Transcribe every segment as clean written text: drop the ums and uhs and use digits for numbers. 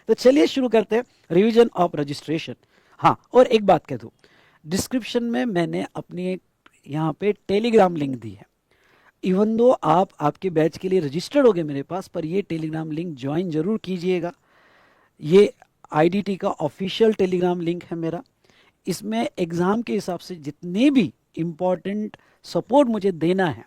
तो चलिए शुरू करते हैं रिवीजन ऑफ रजिस्ट्रेशन। हाँ, और एक बात कह दूँ, डिस्क्रिप्शन में मैंने अपनी एक यहाँ पे टेलीग्राम लिंक दी है। इवन दो आप आपके बैच के लिए रजिस्टर्ड हो गए मेरे पास, पर ये टेलीग्राम लिंक ज्वाइन जरूर कीजिएगा। ये आईडीटी का ऑफिशियल टेलीग्राम लिंक है मेरा। इसमें एग्ज़ाम के हिसाब से जितने भी इम्पॉर्टेंट सपोर्ट मुझे देना है,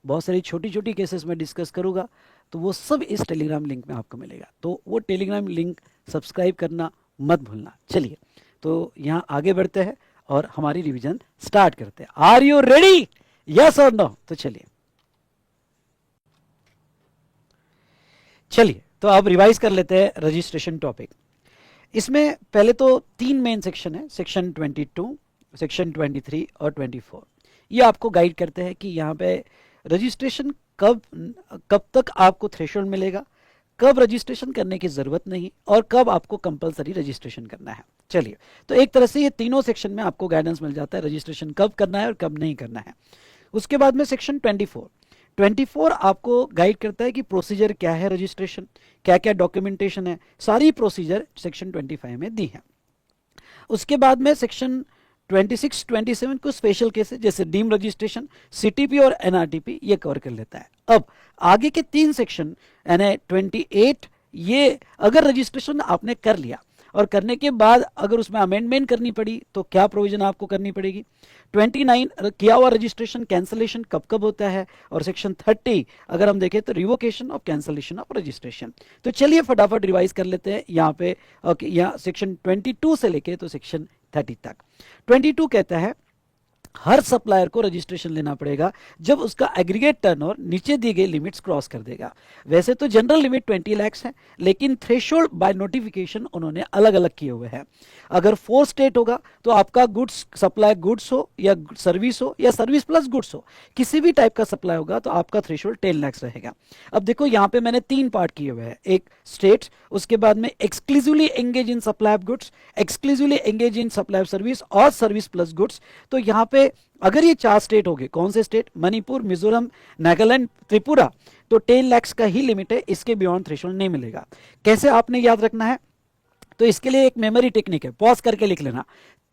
बहुत सारी छोटी छोटी केसेस में डिस्कस करूँगा, तो वो सब इस टेलीग्राम लिंक में आपको मिलेगा। तो वो टेलीग्राम लिंक सब्सक्राइब करना मत भूलना। चलिए, तो यहाँ आगे बढ़ते हैं और हमारी रिवीजन स्टार्ट करते हैं। Are you ready? यस और नो? तो चलिए तो अब रिवाइज कर लेते हैं रजिस्ट्रेशन टॉपिक। इसमें पहले तो तीन मेन सेक्शन है, सेक्शन 22, सेक्शन 23 और 24। ये आपको गाइड करते हैं कि यहाँ पे रजिस्ट्रेशन कब कब तक आपको थ्रेशोल्ड मिलेगा, कब रजिस्ट्रेशन करने की ज़रूरत नहीं, और कब आपको कंपलसरी रजिस्ट्रेशन करना है। चलिए, तो एक तरह से ये तीनों सेक्शन में आपको गाइडेंस मिल जाता है रजिस्ट्रेशन कब करना है और कब नहीं करना है। उसके बाद में सेक्शन 24 आपको गाइड करता है कि प्रोसीजर क्या है, रजिस्ट्रेशन क्या क्या डॉक्यूमेंटेशन है, सारी प्रोसीजर सेक्शन 25 में दी है। उसके बाद में सेक्शन 26, 27 को स्पेशल केसेस जैसे डीम रजिस्ट्रेशन, सीटीपी और एनआरटीपी ये कवर कर लेता है। अब आगे के तीन सेक्शन यानी 28, ये अगर रजिस्ट्रेशन आपने कर लिया और करने के बाद अगर उसमें अमेंडमेंट करनी पड़ी तो क्या प्रोविजन आपको करनी पड़ेगी। 29 किया हुआ रजिस्ट्रेशन कैंसलेशन कब कब होता है, और सेक्शन 30 अगर हम देखें तो revocation of cancellation of registration. तो चलिए फटाफट रिवाइज कर लेते हैं यहाँ पे। ओके, यहाँ सेक्शन 22 से लेके तो सेक्शन 30 तक। 22 कहता है हर सप्लायर को रजिस्ट्रेशन लेना पड़ेगा जब उसका एग्रीगेट टर्नओवर नीचे दी गई लिमिट्स क्रॉस कर देगा। वैसे तो जनरल लिमिट 20 लाख है, लेकिन थ्रेशोल्ड बाय नोटिफिकेशन उन्होंने अलग अलग किए हुए हैं। अगर 4 स्टेट होगा तो आपका गुड्स सप्लाई गुड्स हो या सर्विस प्लस गुड्स हो, किसी भी टाइप का सप्लाई होगा तो आपका थ्रेशोल्ड 10 लाख रहेगा। अब देखो यहाँ पे मैंने 3 पार्ट किए हुए हैं, एक स्टेट, उसके बाद में exclusively engage in supply of goods, exclusively engage in supply of service और सर्विस प्लस गुड्स। तो यहाँ पे अगर ये 4 स्टेट हो गए, कौन से स्टेट, मणिपुर, मिजोरम, नागालैंड, त्रिपुरा, तो 10 लाख का ही लिमिट है, इसके बियॉन्ड थ्रेशोल्ड नहीं मिलेगा। कैसे आपने याद रखना है, तो इसके लिए एक मेमोरी टेक्निक है, पॉज करके लिख लेना।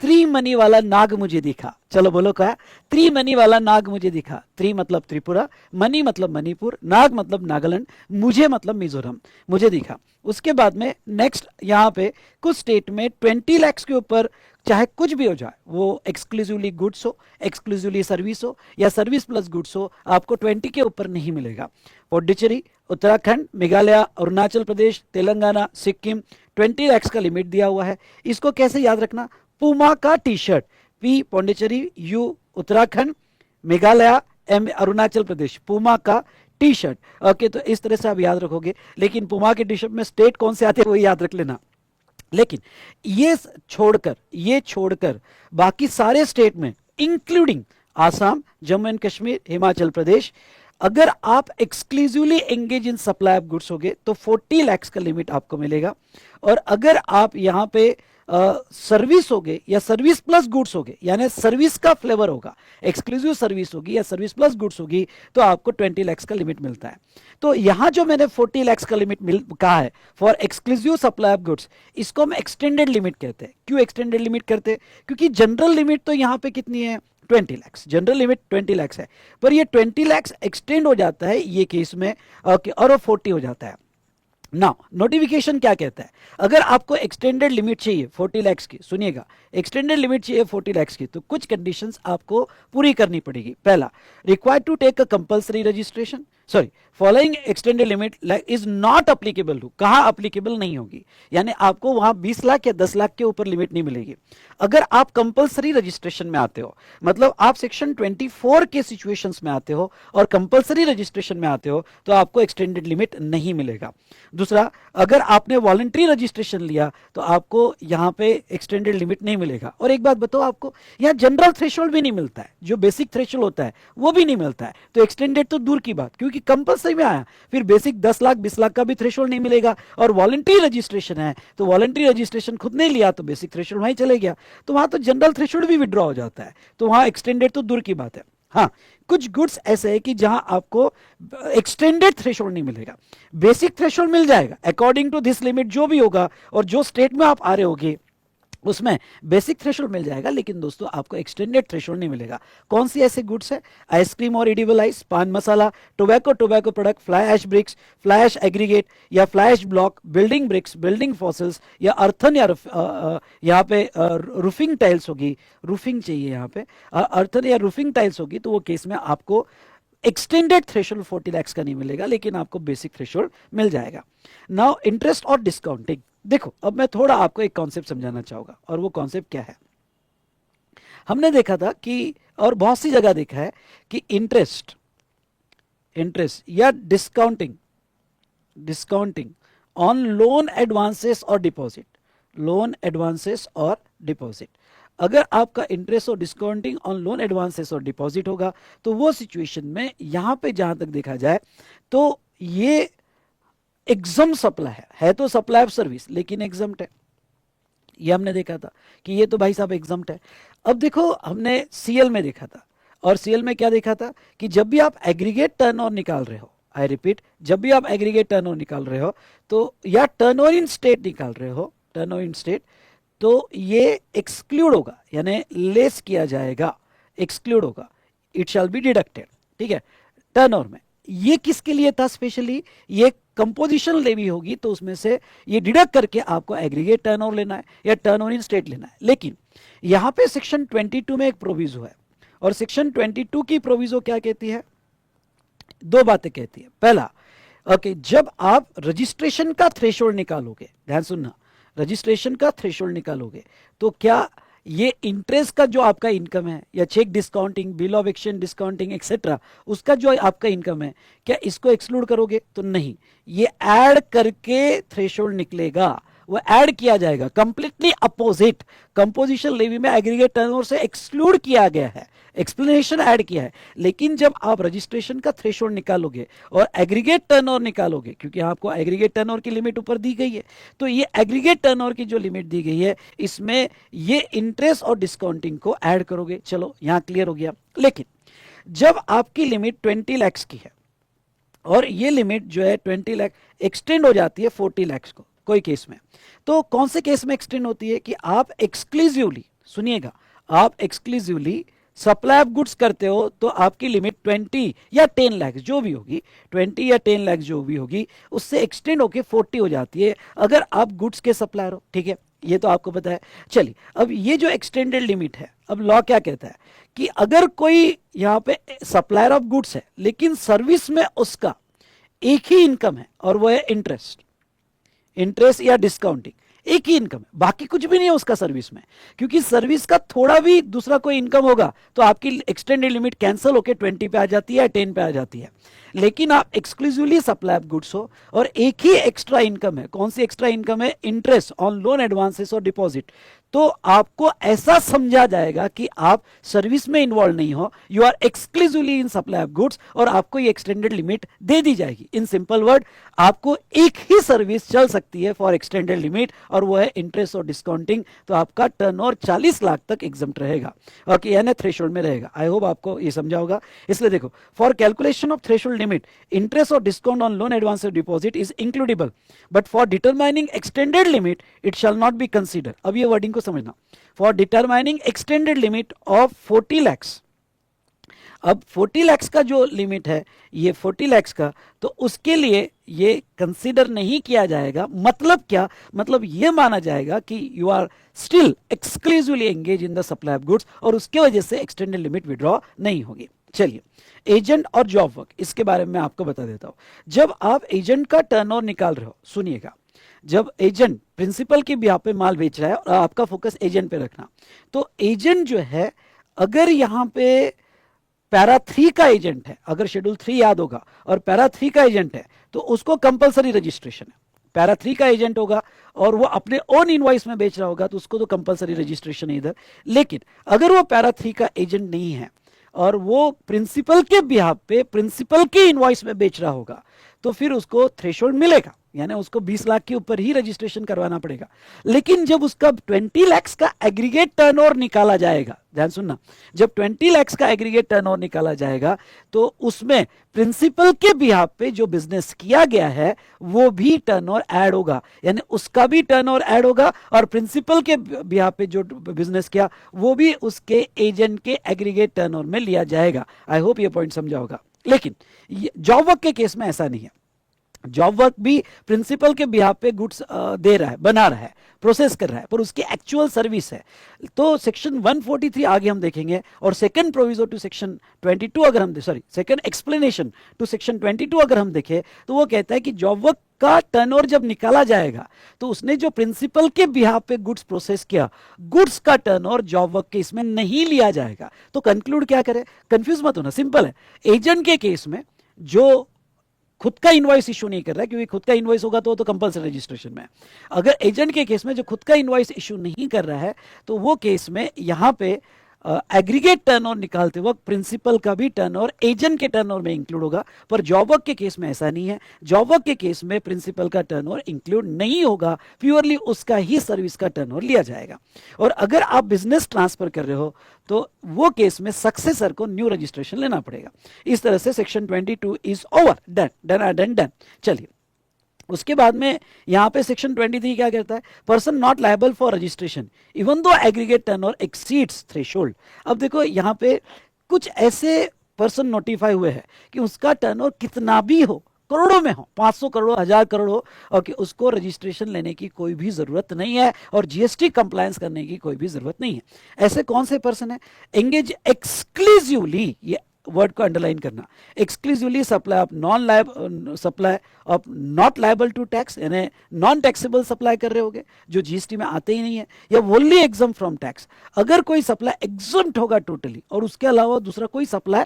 त्रिमणि वाला नाग मुझे दिखा, चलो बोलो क्या, त्रिमणि वाला नाग मुझे दिखा। त्रि मतलब त्रिपुरा, मणि मतलब मणिपुर, नाग मतलब नागालैंड, मुझे मतलब मिजोरम, मुझे दिखा। उसके बाद में नेक्स्ट यहाँ पे कुछ स्टेट में 20 लाख के ऊपर चाहे कुछ भी हो जाए, वो एक्सक्लूसिवली गुड्स हो, एक्सक्लूसिवली सर्विस हो या सर्विस प्लस गुड्स हो, आपको 20 के ऊपर नहीं मिलेगा। पौंडीचेरी, उत्तराखंड, मेघालय, अरुणाचल प्रदेश, तेलंगाना, सिक्किम 20 लाख का लिमिट दिया हुआ है। इसको कैसे याद रखना, पुमा का T shirt, P Pondicherry, U Uttarakhand, Meghalaya, M Arunachal Pradesh, Puma का टी शर्ट। ओके, तो इस तरह से आप याद रखोगे, लेकिन पुमा के टी शर्ट में स्टेट कौन से आते हैं वो याद रख लेना। लेकिन ये छोड़कर बाकी सारे स्टेट में इंक्लूडिंग आसाम, जम्मू एंड कश्मीर, हिमाचल प्रदेश, अगर आप exclusively engage in supply of goods होगे तो 40 लाख का लिमिट आपको मिलेगा। और अगर आप यहाँ पे सर्विस होगे या सर्विस प्लस गुड्स होगे, यानी सर्विस का फ्लेवर होगा, एक्सक्लूसिव सर्विस होगी या सर्विस प्लस गुड्स होगी, तो आपको 20 लाख का लिमिट मिलता है। तो यहां जो मैंने 40 लाख का लिमिट कहा है for exclusive supply of goods, इसको हम एक्सटेंडेड लिमिट कहते हैं। क्यों एक्सटेंडेड लिमिट करते हैं, क्योंकि जनरल लिमिट तो यहां पे कितनी है, 20 लाख, जनरल लिमिट 20 लाख है, पर ये 20 लाख एक्सटेंड हो जाता है ये केस में, और 40 हो जाता है। ना नोटिफिकेशन क्या कहता है, अगर आपको एक्सटेंडेड लिमिट चाहिए 40 लाख की, सुनिएगा, एक्सटेंडेड लिमिट चाहिए 40 लाख की, तो कुछ कंडीशंस आपको पूरी करनी पड़ेगी। पहला, required to take a compulsory registration, sorry, following extended limit is not applicable to, कहां अप्लीकेबल नहीं होगी, यानी आपको वहां 20 लाख या 10 लाख के ऊपर लिमिट नहीं मिलेगी। अगर आप कंपलसरी रजिस्ट्रेशन में आते हो, मतलब आप सेक्शन 24 के सिचुएशंस में आते हो और कंपलसरी रजिस्ट्रेशन में आते हो, तो आपको एक्सटेंडेड लिमिट नहीं मिलेगा। दूसरा, अगर आपने वॉलंटरी रजिस्ट्रेशन लिया तो आपको यहां पे एक्सटेंडेड लिमिट नहीं मिलेगा। और एक बात बताओ, आपको यहां जनरल थ्रेशोल्ड भी नहीं मिलता है, जो बेसिक थ्रेशोल्ड होता है वो भी नहीं मिलता है, तो एक्सटेंडेड तो दूर की बात, क्योंकि कंपलसरी में आया, फिर बेसिक 10 लाख 20 लाख का भी थ्रेशोल्ड नहीं मिलेगा। और वॉलंटरी रजिस्ट्रेशन है, तो वॉलंटरी रजिस्ट्रेशन खुद नहीं लिया तो बेसिक थ्रेशोल्ड वहीं चले गया, तो वहां तो जनरल थ्रेशोल्ड भी विड्रॉ हो जाता है, तो वहां एक्सटेंडेड तो दूर की बात है। हाँ, कुछ गुड्स ऐसे है कि जहां आपको एक्सटेंडेड थ्रेशोल्ड नहीं मिलेगा, बेसिक थ्रेशोल्ड मिल जाएगा अकॉर्डिंग टू दिस लिमिट जो भी होगा, और जो स्टेट में आप आ रहे होगे उसमें बेसिक थ्रेशोल्ड मिल जाएगा, लेकिन दोस्तों आपको एक्सटेंडेड थ्रेशोल्ड नहीं मिलेगा। कौन सी ऐसे गुड्स है? आइसक्रीम और edible ice, pan masala, tobacco product, fly ash bricks, fly ash aggregate या fly ash block, building bricks, building fossils, या अर्थन, या यहाँ पे रूफिंग टाइल्स होगी, रूफिंग चाहिए यहाँ पे, अर्थन या रूफिंग टाइल्स होगी, तो वो केस में आपको एक्सटेंडेड थ्रेशोल्ड 40 लाख का नहीं मिलेगा, लेकिन आपको बेसिक थ्रेशोल्ड मिल जाएगा। नाउ इंटरेस्ट और डिस्काउंटिंग, देखो अब मैं थोड़ा आपको एक कॉन्सेप्ट समझाना चाहूंगा, और वो कॉन्सेप्ट क्या है। हमने देखा था कि, और बहुत सी जगह देखा है कि इंटरेस्ट या डिस्काउंटिंग ऑन लोन एडवांसेस और डिपॉजिट, लोन एडवांसेस और डिपॉजिट, अगर आपका इंटरेस्ट और डिस्काउंटिंग ऑन लोन एडवांसेस और डिपॉजिट होगा, तो वो सिचुएशन में यहां पे जहां तक देखा जाए तो ये एग्जम सप्लाई है तो सप्लाई ऑफ सर्विस, लेकिन एग्जम्प्ट है। ये हमने देखा था कि ये तो भाई साहब एग्जम्प्ट है। अब देखो हमने सीएल में देखा था, और सीएल में क्या देखा था कि जब भी आप एग्रीगेट टर्नओवर निकाल रहे हो, आई रिपीट, जब भी आप एग्रीगेट टर्नओवर निकाल रहे हो तो, या टर्नओवर इन स्टेट निकाल रहे हो, टर्नओवर इन स्टेट, तो ये एक्सक्लूड होगा, यानी लेस किया जाएगा, एक्सक्लूड होगा, इट शैल बी डिडक्टेड, ठीक है, टर्नओवर में। ये किसके लिए था स्पेशली? ये कंपोजिशन लेवी होगी तो उसमें से ये डिडक्ट करके आपको एग्रीगेट टर्नओवर लेना है या टर्नओवर इन स्टेट लेना है। लेकिन यहां पे सेक्शन 22 में एक प्रोविजो है, और सेक्शन 22 की प्रोविजो क्या कहती है? दो बातें कहती है। पहला, ओके, जब आप रजिस्ट्रेशन का थ्रेशोल्ड निकालोगे, ध्यान सुनना, रजिस्ट्रेशन का थ्रेशोल्ड निकालोगे तो क्या ये इंटरेस्ट का जो आपका इनकम है, या cheque discounting, bill of exchange discounting etcetera, उसका जो आपका इनकम है, क्या इसको एक्सक्लूड करोगे? तो नहीं, ये ऐड करके थ्रेशोल्ड निकलेगा, वो ऐड किया जाएगा, कंप्लीटली अपोजिट। कंपोजिशन लेवी में एग्रीगेट टर्नओवर से एक्सक्लूड किया गया है, एक्सप्लेनेशन ऐड किया है, लेकिन जब आप रजिस्ट्रेशन का थ्रेशोल्ड निकालोगे और एग्रीगेट टर्नओवर निकालोगे, क्योंकि आपको एग्रीगेट टर्नओवर की लिमिट ऊपर दी गई है, तो ये एग्रीगेट टर्नओवर की जो लिमिट दी गई है, इसमें ये इंटरेस्ट और डिस्काउंटिंग को ऐड करोगे। चलो यहां क्लियर हो गया। लेकिन जब आपकी लिमिट 20 लाख की है और ये लिमिट जो है 20 लाख एक्सटेंड हो जाती है 40 लाख को कोई केस में, तो कौन से केस में एक्सटेंड होती है कि आप एक्सक्लूसिवली, सुनिएगा, आप एक्सक्लूसिवली सप्लाई ऑफ गुड्स करते हो, तो आपकी लिमिट 20 या 10 लाख जो भी होगी, 20 या 10 लाख जो भी होगी, उससे एक्सटेंड होके 40 हो जाती है अगर आप गुड्स के सप्लायर हो, ठीक है, ये तो आपको पता है। चलिए, अब ये जो एक्सटेंडेड लिमिट है, अब लॉ क्या कहता है कि अगर कोई यहाँ पे सप्लायर ऑफ गुड्स है लेकिन सर्विस में उसका एक ही इनकम है, और वो है इंटरेस्ट या डिस्काउंटिंग, एक ही इनकम है, बाकी कुछ भी नहीं है उसका सर्विस में, क्योंकि सर्विस का थोड़ा भी दूसरा कोई इनकम होगा तो आपकी एक्सटेंडेड लिमिट कैंसिल होकर 20 पे आ जाती है, 10 पे आ जाती है। लेकिन आप एक्सक्लूसिवली सप्लाई ऑफ गुड्स हो और एक ही एक्स्ट्रा इनकम है, कौन सी एक्स्ट्रा इनकम है? इंटरेस्ट ऑन लोन एडवांसेस और डिपॉजिट, तो आपको ऐसा समझा जाएगा कि आप सर्विस में इन्वॉल्व नहीं हो, you are exclusively in supply of goods, और आपको ये एक्सटेंडेड लिमिट दे दी जाएगी। इन सिंपल वर्ड, आपको एक ही सर्विस चल सकती है फॉर एक्सटेंडेड लिमिट, और वो है इंटरेस्ट और डिस्काउंटिंग, तो आपका टर्नओवर 40 लाख तक एग्जम्प्ट रहेगा, ओके, यानी थ्रेशोल्ड में रहेगा। आई होप आपको ये समझा होगा। इसलिए देखो, for calculation of threshold limit, interest और डिस्काउंट ऑन लोन एडवांस और deposit is includable, but for determining extended limit it shall not B consider. अब ये वर्डिंग को समझना, for determining extended limit of 40 lakhs, अब 40 लैक्स का जो लिमिट है, ये 40 लैक्स का, तो उसके लिए ये कंसीडर नहीं किया जाएगा। मतलब क्या? मतलब ये माना जाएगा कि you are still exclusively engage in the supply of goods, और उसके वजह से एक्सटेंडेड लिमिट विड्रॉ नहीं होगी। चलिए, एजेंट और जॉब वर्क, इसके बारे में आपको बता देता हूं। जब आप एजेंट का टर्नओवर निकाल रहे हो, सुनिएगा, जब एजेंट प्रिंसिपल के बिहाफ पे माल बेच रहा है और आपका फोकस एजेंट पे रखना, तो एजेंट जो है, अगर यहां पे पैरा 3 का एजेंट है, अगर शेड्यूल 3 याद होगा, और पैरा 3 का एजेंट है, तो उसको कंपलसरी रजिस्ट्रेशन है। पैरा 3 का एजेंट होगा और वो अपने ओन इनवॉइस में बेच रहा होगा, तो उसको तो कंपलसरी रजिस्ट्रेशन है इधर। लेकिन अगर वो पैरा 3 का एजेंट नहीं है और वो प्रिंसिपल के बिहाफ पे प्रिंसिपल के इनवॉइस में बेच रहा होगा, तो फिर उसको थ्रेशोल्ड मिलेगा, यानी उसको 20 लाख के ऊपर ही रजिस्ट्रेशन करवाना पड़ेगा। लेकिन जब उसका 20 लाख का एग्रीगेट टर्नओवर निकाला जाएगा, ध्यान सुनना, जब 20 लाख का एग्रीगेट टर्नओवर निकाला जाएगा तो उसमें प्रिंसिपल के बिहाफ पे जो बिजनेस किया गया है वो भी टर्नओवर ऐड होगा, यानी उसका भी टर्नओवर ऐड होगा और प्रिंसिपल के बिहाफ पे जो बिजनेस किया वो भी उसके एजेंट के एग्रीगेट टर्नओवर में लिया जाएगा। आई होप ये पॉइंट समझा होगा। लेकिन जॉब वर्क के केस में ऐसा नहीं है। जॉब वर्क भी प्रिंसिपल के बिहाफ पे गुड्स दे रहा है, बना रहा है, प्रोसेस कर रहा है, पर उसकी एक्चुअल सर्विस है। तो सेक्शन 143 आगे हम देखेंगे और सेकंड प्रोविजो टू सेक्शन 22 अगर हम सेकंड एक्सप्लेनेशन टू सेक्शन 22 अगर हम देखें तो वो कहता है कि जॉब वर्क का टर्नओवर जब निकाला जाएगा तो उसने जो प्रिंसिपल के बिहाफ पे गुड्स प्रोसेस किया, गुड्स का टर्नओवर जॉब वर्क के इसमें नहीं लिया जाएगा। तो कंक्लूड क्या करें, कंफ्यूज मत होना, सिंपल है। एजेंट के केस में जो खुद का इनवॉइस इशू नहीं कर रहा है, क्योंकि खुद का इनवॉइस होगा तो कंपल्सरी रजिस्ट्रेशन में। अगर एजेंट के केस में जो खुद का इनवॉइस इशू नहीं कर रहा है तो वो केस में यहां पे एग्रीगेट टर्नओवर निकालते वक्त प्रिंसिपल का भी टर्नओवर एजेंट के टर्नओवर में इंक्लूड होगा। पर जॉब वर्क के केस में ऐसा नहीं है। जॉब वर्क के केस में प्रिंसिपल का टर्नओवर इंक्लूड नहीं होगा, प्योरली उसका ही सर्विस का टर्नओवर लिया जाएगा। और अगर आप बिजनेस ट्रांसफर कर रहे हो तो वो केस में सक्सेसर को न्यू रजिस्ट्रेशन लेना पड़ेगा। इस तरह से section 22 is over, done done done done. चलिए उसके बाद में यहां पे सेक्शन 23 क्या कहता है, person not liable for registration even though aggregate turnover exceeds threshold. अब देखो यहां पे कुछ ऐसे पर्सन नोटिफाई हुए हैं कि उसका टर्नओवर कितना भी हो, करोड़ों में हो, 500 करोड़, 1000 करोड़ हो, और कि उसको रजिस्ट्रेशन लेने की कोई भी जरूरत नहीं है और जीएसटी कंप्लायंस करने की कोई भी जरूरत नहीं है। ऐसे कौन से पर्सन है, एंगेज एक्सक्लूसिवली, ये वर्ड को अंडरलाइन करना, exclusively supply of supply of not liable to tax, यानी नॉन टैक्सेबल सप्लाई कर रहे होगे जो जीएसटी में आते ही नहीं है, या वोनली एग्जम फ्रॉम टैक्स। अगर कोई सप्लाई एग्जम्प्ट होगा टोटली और उसके अलावा दूसरा कोई सप्लाई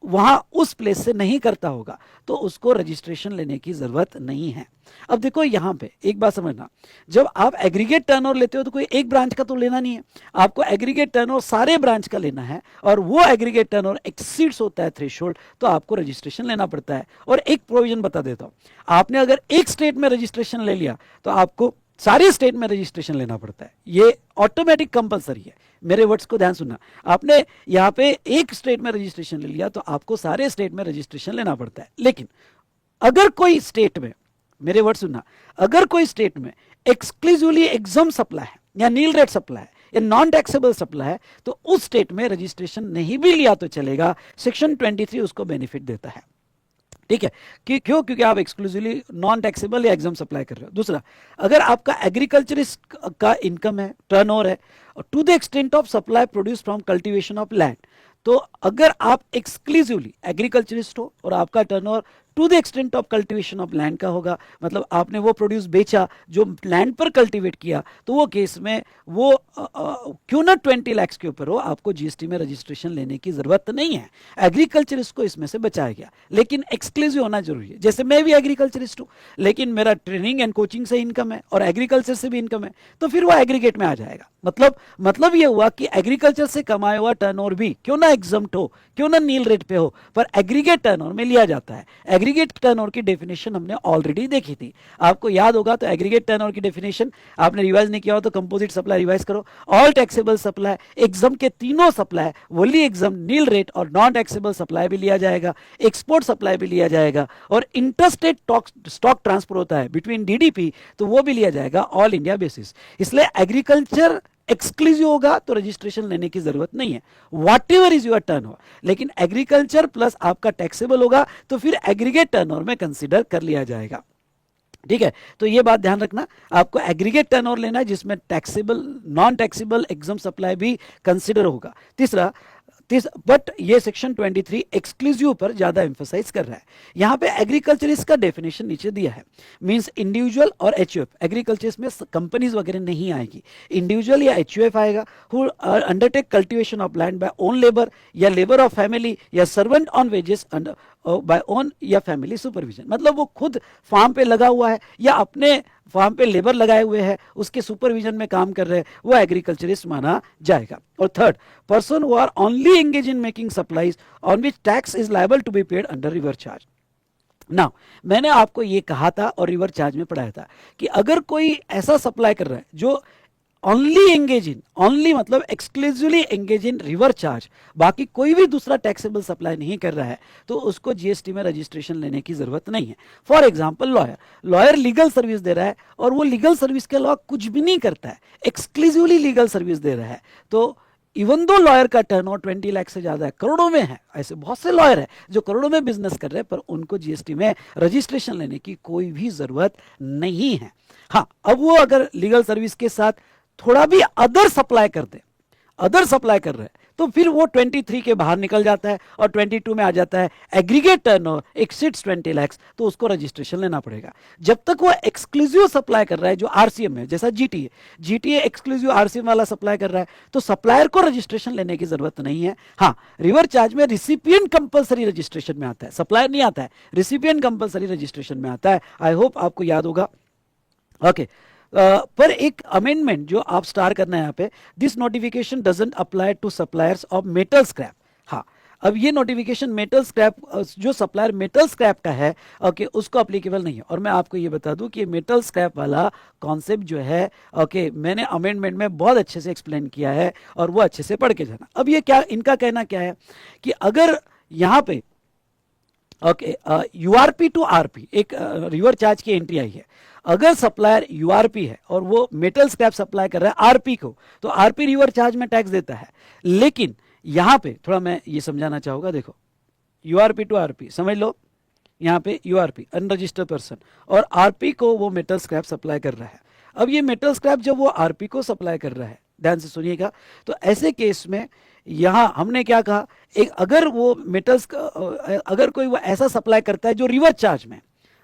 वहां उस प्लेस से नहीं करता होगा तो उसको रजिस्ट्रेशन लेने की जरूरत नहीं है। अब देखो यहां पे एक बात समझना, जब आप एग्रीगेट टर्नओवर लेते हो तो कोई एक ब्रांच का तो लेना नहीं है, आपको एग्रीगेट टर्नओवर सारे ब्रांच का लेना है और वो एग्रीगेट टर्नओवर एक्सीड्स होता है थ्रेशोल्ड तो आपको रजिस्ट्रेशन लेना पड़ता है। और एक प्रोविजन बता देता हूं, आपने अगर एक स्टेट में रजिस्ट्रेशन ले लिया तो आपको सारे स्टेट में रजिस्ट्रेशन लेना पड़ता है, ये ऑटोमेटिक कंपलसरी है। मेरे वर्ड्स को ध्यान सुनना, आपने यहां पे एक स्टेट में रजिस्ट्रेशन ले लिया तो आपको सारे स्टेट में रजिस्ट्रेशन लेना पड़ता है। लेकिन अगर कोई स्टेट में, मेरे वर्ड सुनना, अगर कोई स्टेट में एक्सक्लूसिवली एग्जम सप्लाई है या नील रेट सप्लाई है या नॉन टैक्सेबल सप्लाई है तो उस स्टेट में रजिस्ट्रेशन नहीं भी लिया तो चलेगा, सेक्शन 23 उसको बेनिफिट देता है। ठीक है, क्यों, क्योंकि आप एक्सक्लूसिवली नॉन टैक्सेबल या एग्जाम सप्लाई कर रहे हो। दूसरा, अगर आपका एग्रीकल्चरिस्ट का इनकम है, टर्नओवर है, to the extent of supply produce from cultivation of land, तो अगर आप एक्सक्लूसिवली एग्रीकल्चरिस्ट हो और आपका turnover to the extent of cultivation of land का होगा, मतलब आपने वो प्रोड्यूस बेचा जो लैंड पर कल्टीवेट किया, तो वो केस में वो क्यों ना 20 लाख के ऊपर हो, आपको जीएसटी में रजिस्ट्रेशन लेने की जरूरत नहीं है। एग्रीकल्चरिस्ट को इसमें से बचाया गया, लेकिन एक्सक्लूसिव होना जरूरी है। जैसे मैं भी एग्रीकल्चरिस्ट हूं लेकिन मेरा ट्रेनिंग एंड कोचिंग से इनकम है और एग्रीकल्चर से भी इनकम है, तो फिर वो एग्रीगेट में आ जाएगा। मतलब ये हुआ कि एग्रीकल्चर से कमाया हुआ टर्नओवर भी क्यों ना एग्जम्प्ट हो, क्यों ना नील रेट पे हो, पर एग्रीगेट टर्नओवर में लिया जाता है। एग्रीगेट टर्नओवर की डेफिनेशन हमने ऑलरेडी देखी थी, आपको याद होगा। तो एग्रीगेट टर्नओवर की डेफिनेशन आपने रिवाइज नहीं किया हो तो कंपोजिट सप्लाई रिवाइज करो। ऑल टैक्सेबल सप्लाई, एग्जाम के तीनों supply, wholly exam, nil rate और नॉन टैक्सेबल सप्लाई भी लिया जाएगा, एक्सपोर्ट सप्लाई भी लिया जाएगा, और इंटरस्टेट स्टॉक ट्रांसफर होता है बिटवीन डीडीपी, तो वो भी लिया जाएगा ऑल इंडिया बेसिस। इसलिए एग्रीकल्चर एक्सक्लूसिव होगा तो रजिस्ट्रेशन लेने की जरूरत नहीं है, what ever is your turnover. लेकिन एग्रीकल्चर प्लस आपका टैक्सेबल होगा तो फिर एग्रीगेट टर्नओवर में कंसीडर कर लिया जाएगा। ठीक है, तो ये बात ध्यान रखना, आपको एग्रीगेट टर्नओवर लेना है जिसमें taxable, non taxable exempt supply भी कंसीडर होगा। तीसरा, बट ये सेक्शन 23 एक्सक्लूसिव पर ज्यादा एम्फसाइज कर रहा है। यहां पे एग्रीकल्चरिस्ट का डेफिनेशन नीचे दिया है, मींस इंडिविजुअल और एचयूएफ। एग्रीकल्चर में कंपनीज वगैरह नहीं आएगी, इंडिविजुअल या एचयूएफ आएगा, who undertake cultivation of land by own labour या लेबर ऑफ फैमिली या servant on wages by own या फैमिली सुपरविजन। मतलब वो खुद फार्म पे लगा हुआ है या अपने फार्म पे लेबर लगाए हुए हैं, उसके सुपरविजन में काम कर रहे हैं, वो एग्रीकल्चरिस्ट माना जाएगा। और third, person who are only engage in making supplies on which tax is liable to be paid under reverse charge. ना, मैंने आपको ये कहा था और रिवर्स चार्ज में पढ़ाया था कि अगर कोई ऐसा सप्लाई कर रहा है जो ओनली मतलब एक्सक्लूसिवली एंगेज इन रिवर्स चार्ज, बाकी कोई भी दूसरा टैक्सेबल सप्लाई नहीं कर रहा है, तो उसको जीएसटी में रजिस्ट्रेशन लेने की जरूरत नहीं है। For example lawyer legal service दे रहा है और वो लीगल सर्विस के अलावा कुछ भी नहीं करता है, एक्सक्लूसिवली लीगल सर्विस दे रहा है, तो इवन दो लॉयर का टर्नओवर 20 लाख से ज्यादा है, करोड़ों में है, ऐसे बहुत से लॉयर है जो करोड़ों में बिजनेस कर रहे हैं, पर उनको जीएसटी में रजिस्ट्रेशन लेने की कोई भी जरूरत नहीं है। हाँ, अब वो अगर लीगल सर्विस के साथ थोड़ा भी अदर सप्लाई कर दे, अदर सप्लाई कर रहे हैं, तो फिर वो 23 के बाहर निकल जाता है और 22 में आ जाता है, एग्रीगेट टर्नओवर एक्सीड्स 20 लाख, तो उसको रजिस्ट्रेशन लेना पड़ेगा। जब तक वो एक्सक्लूसिव सप्लाई कर रहा है जो आरसीएम है, जैसा जीटीए एक्सक्लूसिव आरसीएम वाला सप्लाई कर रहा है, तो सप्लायर को रजिस्ट्रेशन लेने की जरूरत नहीं है। हाँ, रिवर्स चार्ज में रिसिपिएंट कंपलसरी रजिस्ट्रेशन में आता है, सप्लायर नहीं आता है, रिसिपिएंट कंपलसरी रजिस्ट्रेशन में आता है। आई होप आपको याद होगा। ओके, पर एक अमेंडमेंट जो आप स्टार करना है यहाँ पे, this notification doesn't apply to suppliers of metal scrap. हाँ, अब ये नोटिफिकेशन मेटल स्क्रैप, जो सप्लायर मेटल स्क्रैप का है, ओके, उसको अप्लीकेबल नहीं है। और मैं आपको ये बता दूं कि मेटल स्क्रैप वाला कॉन्सेप्ट जो है, ओके, मैंने अमेंडमेंट में बहुत अच्छे से एक्सप्लेन किया है और वो अच्छे से पढ़ के जाना। अब ये क्या, इनका कहना क्या है कि अगर यहाँ पे ओके यूआरपी टू आरपी एक रिवर चार्ज की एंट्री आई है, अगर सप्लायर यूआरपी है और वो मेटल स्क्रैप सप्लाई कर रहा है आरपी को, तो आरपी रिवर चार्ज में टैक्स देता है। लेकिन यहां पे थोड़ा मैं ये समझाना चाहूंगा, देखो यूआरपी टू आरपी समझ लो, यहाँ पे यूआरपी अनरजिस्टर्ड पर्सन और आरपी को वो मेटल स्क्रैप सप्लाई कर रहा है। अब ये मेटल स्क्रैप जब वो आरपी को सप्लाई कर रहा है, ध्यान से सुनिएगा, तो ऐसे केस में यहां हमने क्या कहा, एक अगर वो मेटल्स, अगर कोई वो ऐसा सप्लाई करता है जो रिवर्स चार्ज में,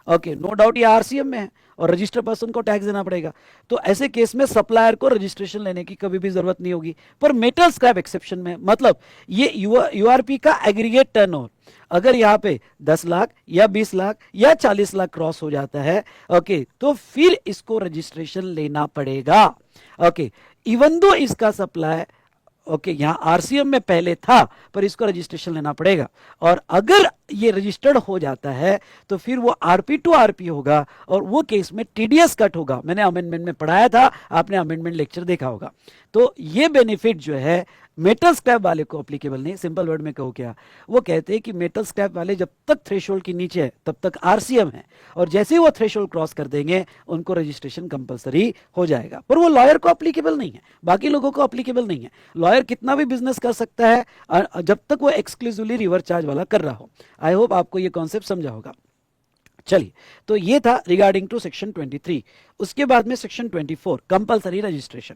ओके, नो डाउट ये आरसीएम में है और रजिस्टर्ड पर्सन को टैक्स देना पड़ेगा, तो ऐसे केस में सप्लायर को रजिस्ट्रेशन लेने की कभी भी जरूरत नहीं होगी। पर मेटल स्क्रैप एक्सेप्शन में, मतलब ये यूआरपी का एग्रीगेट टर्नओवर अगर यहाँ पे 10 लाख या 20 लाख या 40 लाख क्रॉस हो जाता है, ओके, तो फिर इसको रजिस्ट्रेशन लेना पड़ेगा। ओके, इवन दो इसका सप्लाई ओके यहाँ आरसीएम में पहले था, पर इसको रजिस्ट्रेशन लेना पड़ेगा। और अगर ये रजिस्टर्ड हो जाता है तो फिर वो आरपी टू आरपी होगा और वो केस में टीडीएस कट होगा। मैंने अमेंडमेंट में पढ़ाया था, आपने अमेंडमेंट लेक्चर देखा होगा। तो ये बेनिफिट जो है मेटल स्क्रैप वाले को अप्लीकेबल नहीं। सिंपल वर्ड में कहूँ क्या, वो कहते हैं कि मेटल स्क्रैप वाले जब तक थ्रेशोल्ड के नीचे है तब तक आरसीएम है, और जैसे ही वो थ्रेशोल्ड क्रॉस कर देंगे उनको रजिस्ट्रेशन कंपलसरी हो जाएगा। पर वो लॉयर को अप्लीकेबल नहीं है, बाकी लोगों को अप्लीकेबल नहीं है। लॉयर कितना भी बिजनेस कर सकता है जब तक वो एक्सक्लूसिवली रिवर्स चार्ज वाला कर रहा हो। आई होप आपको ये कॉन्सेप्ट समझा होगा। चलिए, तो ये था रिगार्डिंग टू सेक्शन 23। उसके बाद में सेक्शन 24 कंपलसरी रजिस्ट्रेशन।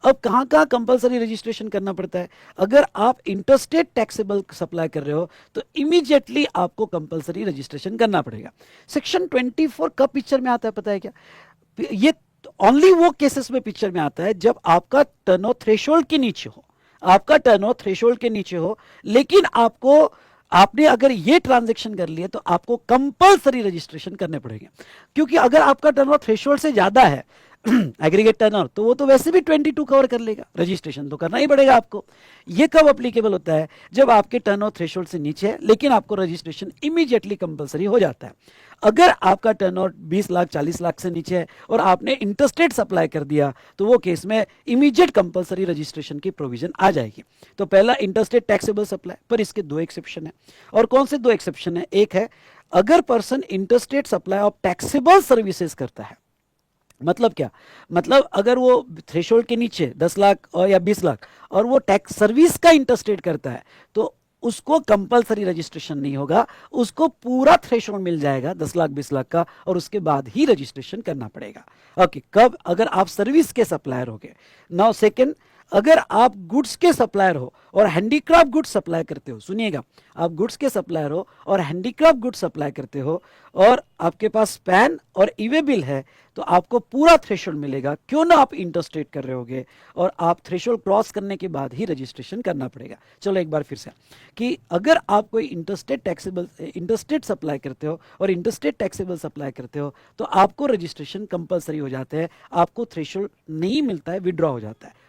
अब कहाँ कहाँ कंपलसरी रजिस्ट्रेशन करना पड़ता है? अगर आप इंटरस्टेट टैक्सेबल सप्लाई कर रहे हो तो इमीडिएटली आपको कंपलसरी रजिस्ट्रेशन करना पड़ेगा। सेक्शन 24 कब पिक्चर में आता है पता है क्या? ये ओनली वो केसेस में पिक्चर में आता है जब आपका टर्नओवर थ्रेशोल्ड के नीचे हो, आपका टर्नओवर थ्रेशोल्ड के नीचे हो, लेकिन आपने अगर ये ट्रांजैक्शन कर लिया तो आपको कंपलसरी रजिस्ट्रेशन करने पड़ेंगे। क्योंकि अगर आपका टर्नओवर थ्रेशोल्ड से ज्यादा है एग्रीगेट टर्नओवर, तो वो तो वैसे भी 22 कवर कर लेगा, रजिस्ट्रेशन तो करना ही पड़ेगा आपको। ये कब अप्लीकेबल होता है? जब आपके टर्नओवर थ्रेशोल्ड से नीचे है लेकिन आपको रजिस्ट्रेशन इमीडिएटली कंपलसरी हो जाता है। अगर आपका टर्नओवर 20 लाख 40 लाख से नीचे है और आपने इंटरस्टेट सप्लाई कर दिया तो वो केस में इमीडिएट कंपलसरी रजिस्ट्रेशन की प्रोविजन आ जाएगी। तो पहला इंटरस्टेट टैक्सेबल सप्लाई, पर इसके दो एक्सेप्शन है। और कौन से दो एक्सेप्शन है? एक है अगर person interstate supply of taxable services करता है। मतलब क्या? मतलब अगर वो थ्रेशोल्ड के नीचे 10 लाख और या 20 लाख और वो टैक्स सर्विस का इंटरस्टेट करता है तो उसको कंपलसरी रजिस्ट्रेशन नहीं होगा, उसको पूरा थ्रेशोल्ड मिल जाएगा 10 लाख 20 लाख का, और उसके बाद ही रजिस्ट्रेशन करना पड़ेगा। ओके, कब? अगर आप सर्विस के सप्लायर हो गए। नाउ सेकंड, अगर आप गुड्स के सप्लायर हो और हैंडीक्राफ्ट गुड्स सप्लाई करते हो, सुनिएगा, आप गुड्स के सप्लायर हो और हैंडीक्राफ्ट गुड्स सप्लाई करते हो और आपके पास पैन और ईवे बिल है, तो आपको पूरा थ्रेशोल्ड मिलेगा, क्यों ना आप इंटरस्टेट कर रहे होगे, और आप थ्रेशोल्ड क्रॉस करने के बाद ही रजिस्ट्रेशन करना पड़ेगा। चलो एक बार फिर से, कि अगर आप कोई इंटरस्टेट सप्लाई करते हो और इंटरस्टेट टैक्सेबल सप्लाई करते हो तो आपको रजिस्ट्रेशन कंपलसरी हो जाता है, आपको थ्रेशोल्ड नहीं मिलता है, विड्रॉ हो जाता है।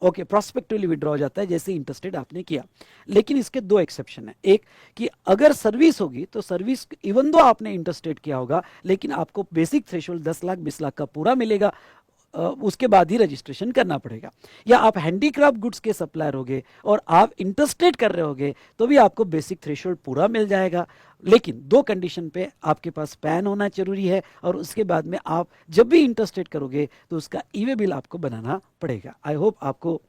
ओके प्रोस्पेक्टिवली विड्रॉ हो जाता है जैसे इंटरेस्टेड आपने किया। लेकिन इसके दो एक्सेप्शन है। एक कि अगर सर्विस होगी तो सर्विस इवन दो आपने इंटरेस्टेड किया होगा लेकिन आपको बेसिक थ्रेशोल्ड 10 लाख 20 लाख का पूरा मिलेगा, उसके बाद ही रजिस्ट्रेशन करना पड़ेगा। या आप हैंडीक्राफ्ट गुड्स के सप्लायर होगे और आप इंटरेस्टेड कर रहे होगे तो भी आपको बेसिक थ्रेशोल्ड पूरा मिल जाएगा। लेकिन दो कंडीशन पे आपके पास पैन होना जरूरी है और उसके बाद में आप जब भी इंटरेस्टेड करोगे तो उसका ईवे बिल आपको बनाना पड़ेगा। आई होप आपको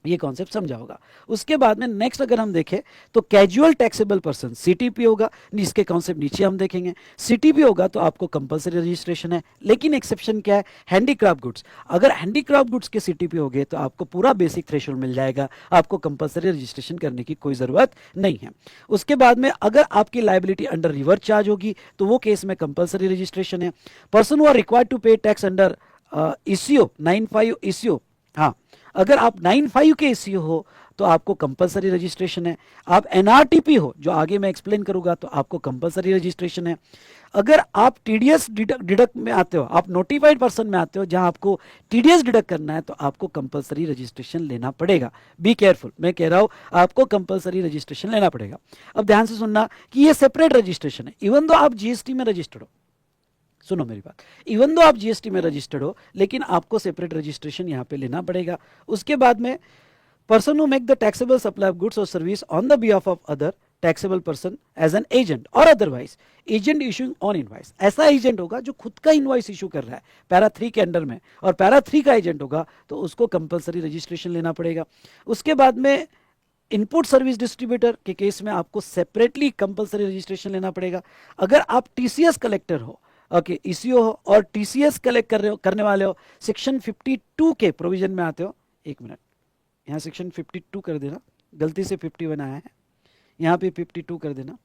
ये कॉन्सेप्ट समझा होगा। उसके बाद में नेक्स्ट अगर हम देखें तो कैजुअल टैक्सेबल पर्सन सीटीपी होगा, इसके कॉन्सेप्ट नीचे हम देखेंगे। सीटीपी होगा तो आपको कंपलसरी रजिस्ट्रेशन है, लेकिन एक्सेप्शन क्या है, हैंडीक्राफ्ट गुड्स। अगर हैंडीक्राफ्ट गुड्स के सीटीपी हो गए तो आपको पूरा बेसिक थ्रेशोल्ड मिल जाएगा, आपको कंपलसरी रजिस्ट्रेशन करने की कोई जरूरत नहीं है। उसके बाद में अगर आपकी लाइबिलिटी अंडर रिवर्स चार्ज होगी तो वो केस में कंपलसरी रजिस्ट्रेशन है। Person who are required to pay tax under ECO 95 ECO, हाँ अगर आप 95 के ईसीओ हो तो आपको कंपलसरी रजिस्ट्रेशन है। आप एनआरटीपी हो जो आगे मैं एक्सप्लेन करूंगा तो आपको कंपलसरी रजिस्ट्रेशन है। अगर आप टीडीएस डिडक्ट में आते हो, आप नोटिफाइड पर्सन में आते हो जहां आपको टीडीएस डिडक्ट करना है तो आपको कंपलसरी रजिस्ट्रेशन लेना पड़ेगा। बी केयरफुल, मैं कह रहा हूं आपको कंपलसरी रजिस्ट्रेशन लेना पड़ेगा। अब ध्यान से सुनना कि ये सेपरेट रजिस्ट्रेशन है। इवन दो आप जीएसटी में रजिस्टर्ड हो, सुनो मेरी बात, इवन दो आप जीएसटी में रजिस्टर्ड हो लेकिन आपको सेपरेट रजिस्ट्रेशन यहां पे लेना पड़ेगा। उसके बाद में person who make the taxable supply of goods और service on the behalf of other taxable person as an agent और otherwise agent issuing on invoice. ऐसा एजेंट होगा जो खुद का इनवाइस इशू कर रहा है पैरा 3 के अंडर में और पैरा 3 का एजेंट होगा तो उसको कंपलसरी रजिस्ट्रेशन लेना पड़ेगा। उसके बाद में इनपुट सर्विस डिस्ट्रीब्यूटर के केस में आपको सेपरेटली कंपलसरी रजिस्ट्रेशन लेना पड़ेगा। अगर आप टीसीएस कलेक्टर हो, ओके ईसीओ हो और टीसीएस कलेक्ट कर रहे हो, करने वाले हो, सेक्शन 52 के प्रोविजन में आते हो। एक मिनट, यहाँ सेक्शन 52 कर देना, गलती से 51 आया है, यहाँ पे 52 कर देना।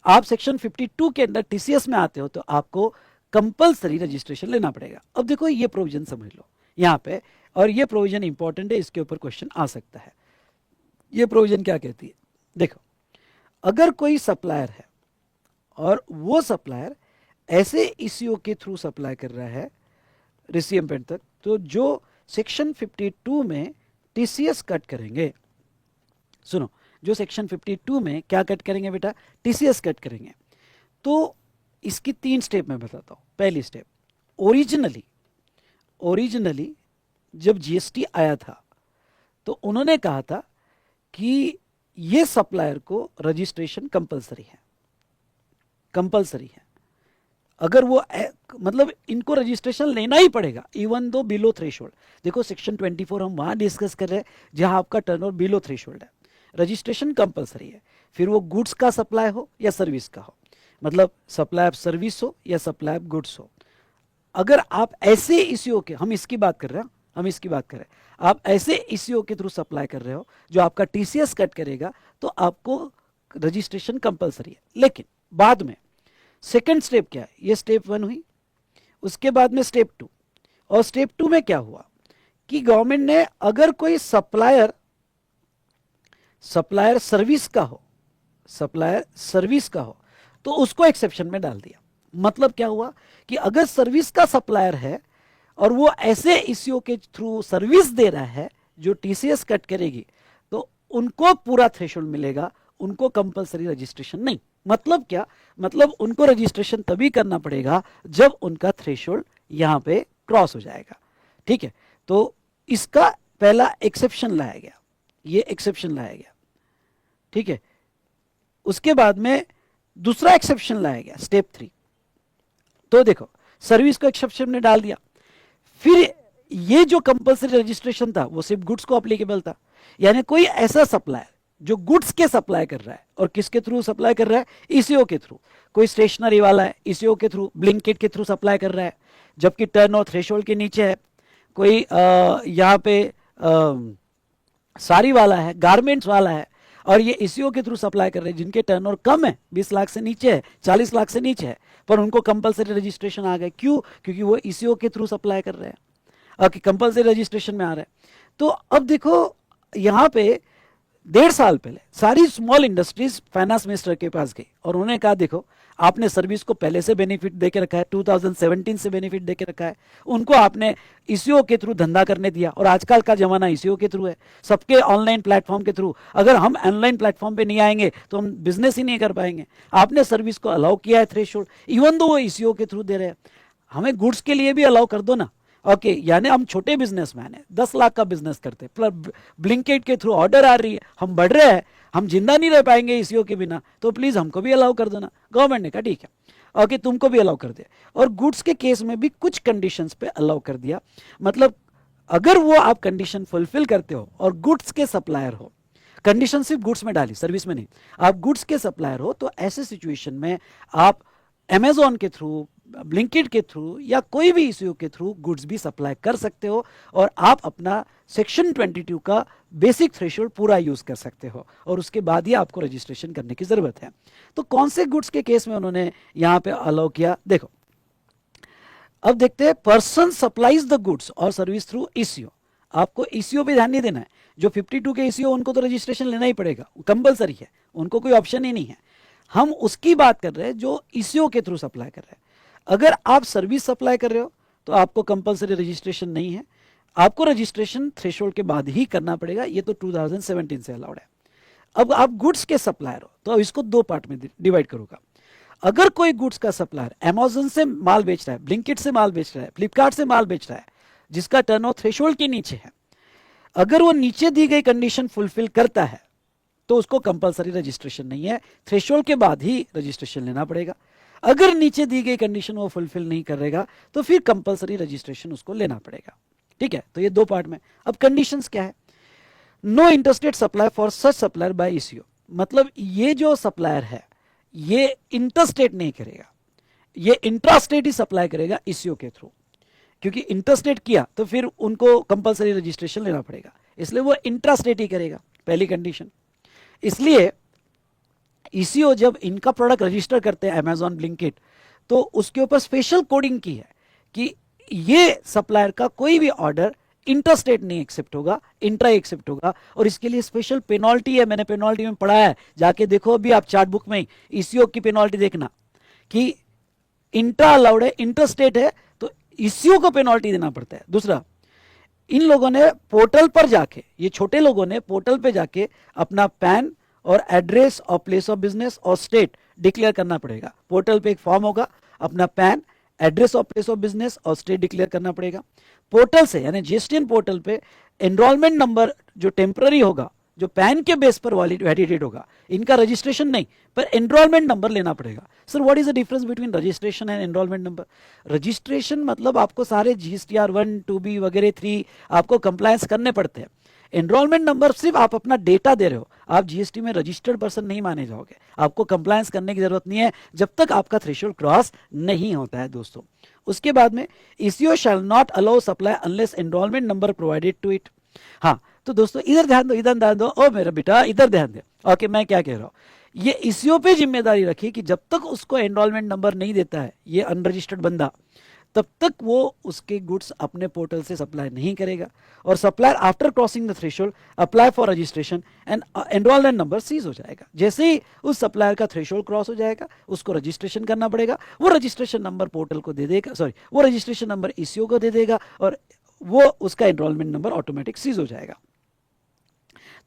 आप सेक्शन 52 के अंदर टीसीएस में आते हो तो आपको कंपलसरी रजिस्ट्रेशन लेना पड़ेगा। अब देखो ये प्रोविजन समझ लो यहाँ पे, और ये प्रोविजन इंपॉर्टेंट है, इसके ऊपर क्वेश्चन आ सकता है। ये प्रोविजन क्या कहती है, देखो अगर कोई सप्लायर है और वो सप्लायर ऐसे ईसीओ के थ्रू सप्लाई कर रहा है रिसिपिएंट तक, तो जो सेक्शन 52 में टीसीएस कट करेंगे, सुनो जो सेक्शन 52 में क्या कट करेंगे बेटा, टीसीएस कट करेंगे। तो इसकी 3 स्टेप मैं बताता हूं। पहली स्टेप, ओरिजिनली जब जीएसटी आया था तो उन्होंने कहा था कि ये सप्लायर को रजिस्ट्रेशन कंपलसरी है, कंपलसरी है। अगर वो मतलब इनको रजिस्ट्रेशन लेना ही पड़ेगा इवन दो बिलो थ्रेशोल्ड। देखो सेक्शन 24 हम वहां डिस्कस कर रहे हैं जहां आपका टर्नओवर बिलो थ्रेशोल्ड है, रजिस्ट्रेशन कंपलसरी है। फिर वो गुड्स का सप्लाई हो या सर्विस का हो, मतलब सप्लाई ऑफ सर्विस हो या सप्लाई ऑफ गुड्स हो। अगर आप ऐसे ईसीओ के, हम इसकी बात कर रहे हैं, हम इसकी बात कर रहे हैं, आप ऐसे ईसीओ के थ्रू सप्लाई कर रहे हो जो आपका टीसीएस कट करेगा तो आपको रजिस्ट्रेशन कंपलसरी है। लेकिन बाद में सेकंड स्टेप क्या है, ये स्टेप 1 हुई, उसके बाद में स्टेप 2, और स्टेप 2 में क्या हुआ कि गवर्नमेंट ने अगर कोई सप्लायर सर्विस का हो, सप्लायर सर्विस का हो तो उसको एक्सेप्शन में डाल दिया। मतलब क्या हुआ कि अगर सर्विस का सप्लायर है और वो ऐसे ईसीओ के थ्रू सर्विस दे रहा है जो टीसीएस कट करेगी तो उनको पूरा थ्रेशोल्ड मिलेगा, उनको कंपलसरी रजिस्ट्रेशन नहीं। मतलब क्या, मतलब उनको रजिस्ट्रेशन तभी करना पड़ेगा जब उनका थ्रेशोल्ड यहां पे क्रॉस हो जाएगा। ठीक है, तो इसका पहला एक्सेप्शन लाया गया, ये एक्सेप्शन लाया गया। ठीक है, उसके बाद में दूसरा एक्सेप्शन लाया गया स्टेप 3। तो देखो सर्विस को एक्सेप्शन में डाल दिया, फिर ये जो कंपलसरी रजिस्ट्रेशन था वो सिर्फ गुड्स को अप्लीकेबल था। यानी कोई ऐसा सप्लायर जो गुड्स के सप्लाई कर रहा है, और किसके थ्रू सप्लाई कर रहा है, ईसीओ के थ्रू। कोई स्टेशनरी वाला है ईसीओ के थ्रू, ब्लिंकिट के थ्रू सप्लाई कर रहा है जबकि टर्नओवर थ्रेशोल्ड के नीचे है। कोई यहाँ पे साड़ी वाला है, गारमेंट्स वाला है, और ये ईसीओ के थ्रू सप्लाई कर रहे हैं जिनके टर्नओवर कम है, 20 लाख से नीचे है, 40 लाख से नीचे है, पर उनको कंपलसरी रजिस्ट्रेशन आ गए। क्यों? क्योंकि वो ईसीओ के थ्रू सप्लाई कर रहे हैं, ओके कंपलसरी रजिस्ट्रेशन में आ रहा है। तो अब देखो यहाँ पे 1.5 साल पहले सारी स्मॉल इंडस्ट्रीज फाइनेंस मिनिस्टर के पास गई और उन्होंने कहा देखो आपने सर्विस को पहले से बेनिफिट दे के रखा है, 2017 से बेनिफिट दे के रखा है, उनको आपने ईसीओ के थ्रू धंधा करने दिया। और आजकल का जमाना ईसीओ के थ्रू है, सबके ऑनलाइन प्लेटफॉर्म के थ्रू। अगर हम ऑनलाइन प्लेटफॉर्म पे नहीं आएंगे तो हम बिजनेस ही नहीं कर पाएंगे। आपने सर्विस को अलाउ किया है थ्रेशोल्ड, इवन दो वो ईसीओ के थ्रू दे रहे हैं, हमें गुड्स के लिए भी अलाउ कर दो ना। ओके, यानी हम छोटे बिजनेसमैन हैं, 10 लाख का बिजनेस करते हैं, प्लस ब्लिंकिट के थ्रू ऑर्डर आ रही है, हम बढ़ रहे हैं, हम जिंदा नहीं रह पाएंगे ईसीओ के बिना, तो प्लीज हमको भी अलाउ कर दो ना। गवर्नमेंट ने कहा ठीक है, ओके तुमको भी अलाउ कर दिया। और गुड्स के केस में भी कुछ कंडीशंस पे अलाउ कर दिया। मतलब अगर वो आप कंडीशन फुलफिल करते हो और गुड्स के सप्लायर हो, कंडीशन सिर्फ गुड्स में डाली, सर्विस में नहीं, आप गुड्स के सप्लायर हो, तो ऐसे सिचुएशन में आप अमेजोन के थ्रू, ब्लिंकिट के थ्रू या कोई भी ईसीओ के थ्रू गुड्स भी सप्लाई कर सकते हो और आप अपना सेक्शन 22 का बेसिक थ्रेशोल्ड पूरा यूज कर सकते हो, और उसके बाद ही आपको रजिस्ट्रेशन करने की जरूरत है। तो कौन से गुड्स के केस में उन्होंने यहां पे अलाउ किया, देखो अब देखते हैं। पर्सन सप्लाइज द गुड्स और सर्विस थ्रू ईसीओ, आपको ईसीओ पे ध्यान नहीं देना है। जो 52 के ईसीओ उनको तो रजिस्ट्रेशन लेना ही पड़ेगा, कंपलसरी है, उनको कोई ऑप्शन ही नहीं है। हम उसकी बात कर रहे हैं जो ईसीओ के थ्रू सप्लाई कर रहे हैं। अगर आप सर्विस सप्लाई कर रहे हो तो आपको कंपलसरी रजिस्ट्रेशन नहीं है, आपको रजिस्ट्रेशन थ्रेशोल्ड के बाद ही करना पड़ेगा, ये तो 2017 से अलाउड है। अब आप गुड्स के सप्लायर हो तो इसको दो पार्ट में डिवाइड करूंगा। अगर कोई गुड्स का सप्लायर अमेजन से माल बेच रहा है, ब्लिंकिट से माल बेच रहा है, फ्लिपकार्ट से माल बेच रहा है, जिसका टर्नओवर थ्रेशोल्ड के नीचे है, अगर वो नीचे दी गई कंडीशन फुलफिल करता है तो उसको कंपलसरी रजिस्ट्रेशन नहीं है, थ्रेशोल्ड के बाद ही रजिस्ट्रेशन लेना पड़ेगा। अगर नीचे दी गई कंडीशन वो फुलफिल नहीं करेगा तो फिर कंपलसरी रजिस्ट्रेशन उसको लेना पड़ेगा। ठीक है, तो ये दो पार्ट में। अब कंडीशंस क्या है, no interstate supply for such supplier by ECO, मतलब ये जो सप्लायर है ये इंटरस्टेट नहीं करेगा, ये इंट्रास्टेट ही सप्लाई करेगा ईसीओ के थ्रू, क्योंकि इंटरस्टेट किया तो फिर उनको कंपलसरी रजिस्ट्रेशन लेना पड़ेगा, इसलिए वो इंट्रास्टेट ही करेगा, पहली कंडीशन। इसलिए ईसीओ जब इनका प्रोडक्ट रजिस्टर करते हैं अमेजॉन, ब्लिंकिट, तो उसके ऊपर स्पेशल कोडिंग की है कि ये सप्लायर का कोई भी ऑर्डर इंटरस्टेट नहीं एक्सेप्ट होगा, इंट्रा एक्सेप्ट होगा, और इसके लिए स्पेशल पेनल्टी है। मैंने पेनल्टी में पढ़ा है, जाके देखो अभी आप चार्ट बुक में ईसीओ की पेनल्टी देखना कि इंट्रा अलाउड है, इंटरस्टेट है तो ईसीओ को पेनल्टी देना पड़ता है। दूसरा, इन लोगों ने पोर्टल पर जाके, ये छोटे लोगों ने पोर्टल पे जाके अपना पैन और एड्रेस और प्लेस ऑफ बिजनेस और स्टेट डिक्लेयर करना पड़ेगा। पोर्टल पे एक फॉर्म होगा, अपना पैन, एड्रेस और प्लेस ऑफ बिजनेस और स्टेट डिक्लेयर करना पड़ेगा। पोर्टल से यानी जीएसटीएन पोर्टल पे एनरोलमेंट नंबर जो टेम्पररी होगा, जो पैन के बेस पर वैलिडेटेड होगा, इनका रजिस्ट्रेशन नहीं पर एनरोलमेंट नंबर लेना पड़ेगा। Sir what is the difference between registration and enrolment number? Registration मतलब आपको सारे जीएसटीआर 1, 2B वगैरह 3 आपको कंप्लायंस करने पड़ते हैं। एनरोलमेंट नंबर सिर्फ आप अपना डेटा दे रहे हो, आप जीएसटी में रजिस्टर्ड पर्सन नहीं माने जाओगे, आपको कंप्लायंस करने की जरूरत नहीं है जब तक आपका थ्रेशोल्ड क्रॉस नहीं होता है दोस्तों। उसके बाद में ECO shall not allow supply unless enrolment number provided to it. हाँ तो दोस्तों इधर ध्यान दो, इधर ध्यान दो, ओ मेरा बेटा इधर ध्यान दे। ओके, मैं क्या कह रहा हूं, ये ईसीओ पे जिम्मेदारी रखी कि जब तक उसको एनरोलमेंट नंबर नहीं देता है ये अनरजिस्टर्ड बंदा, तब तक वो उसके गुड्स अपने पोर्टल से सप्लाई नहीं करेगा। और supplier after crossing the threshold apply for registration and enrolment number cease हो जाएगा। जैसे ही उस सप्लायर का थ्रेशोल्ड क्रॉस हो जाएगा उसको रजिस्ट्रेशन करना पड़ेगा, वो रजिस्ट्रेशन नंबर पोर्टल को दे देगा, सॉरी वो रजिस्ट्रेशन नंबर ईसीओ को दे देगा और वो उसका एनरोलमेंट नंबर ऑटोमेटिक सीज हो जाएगा।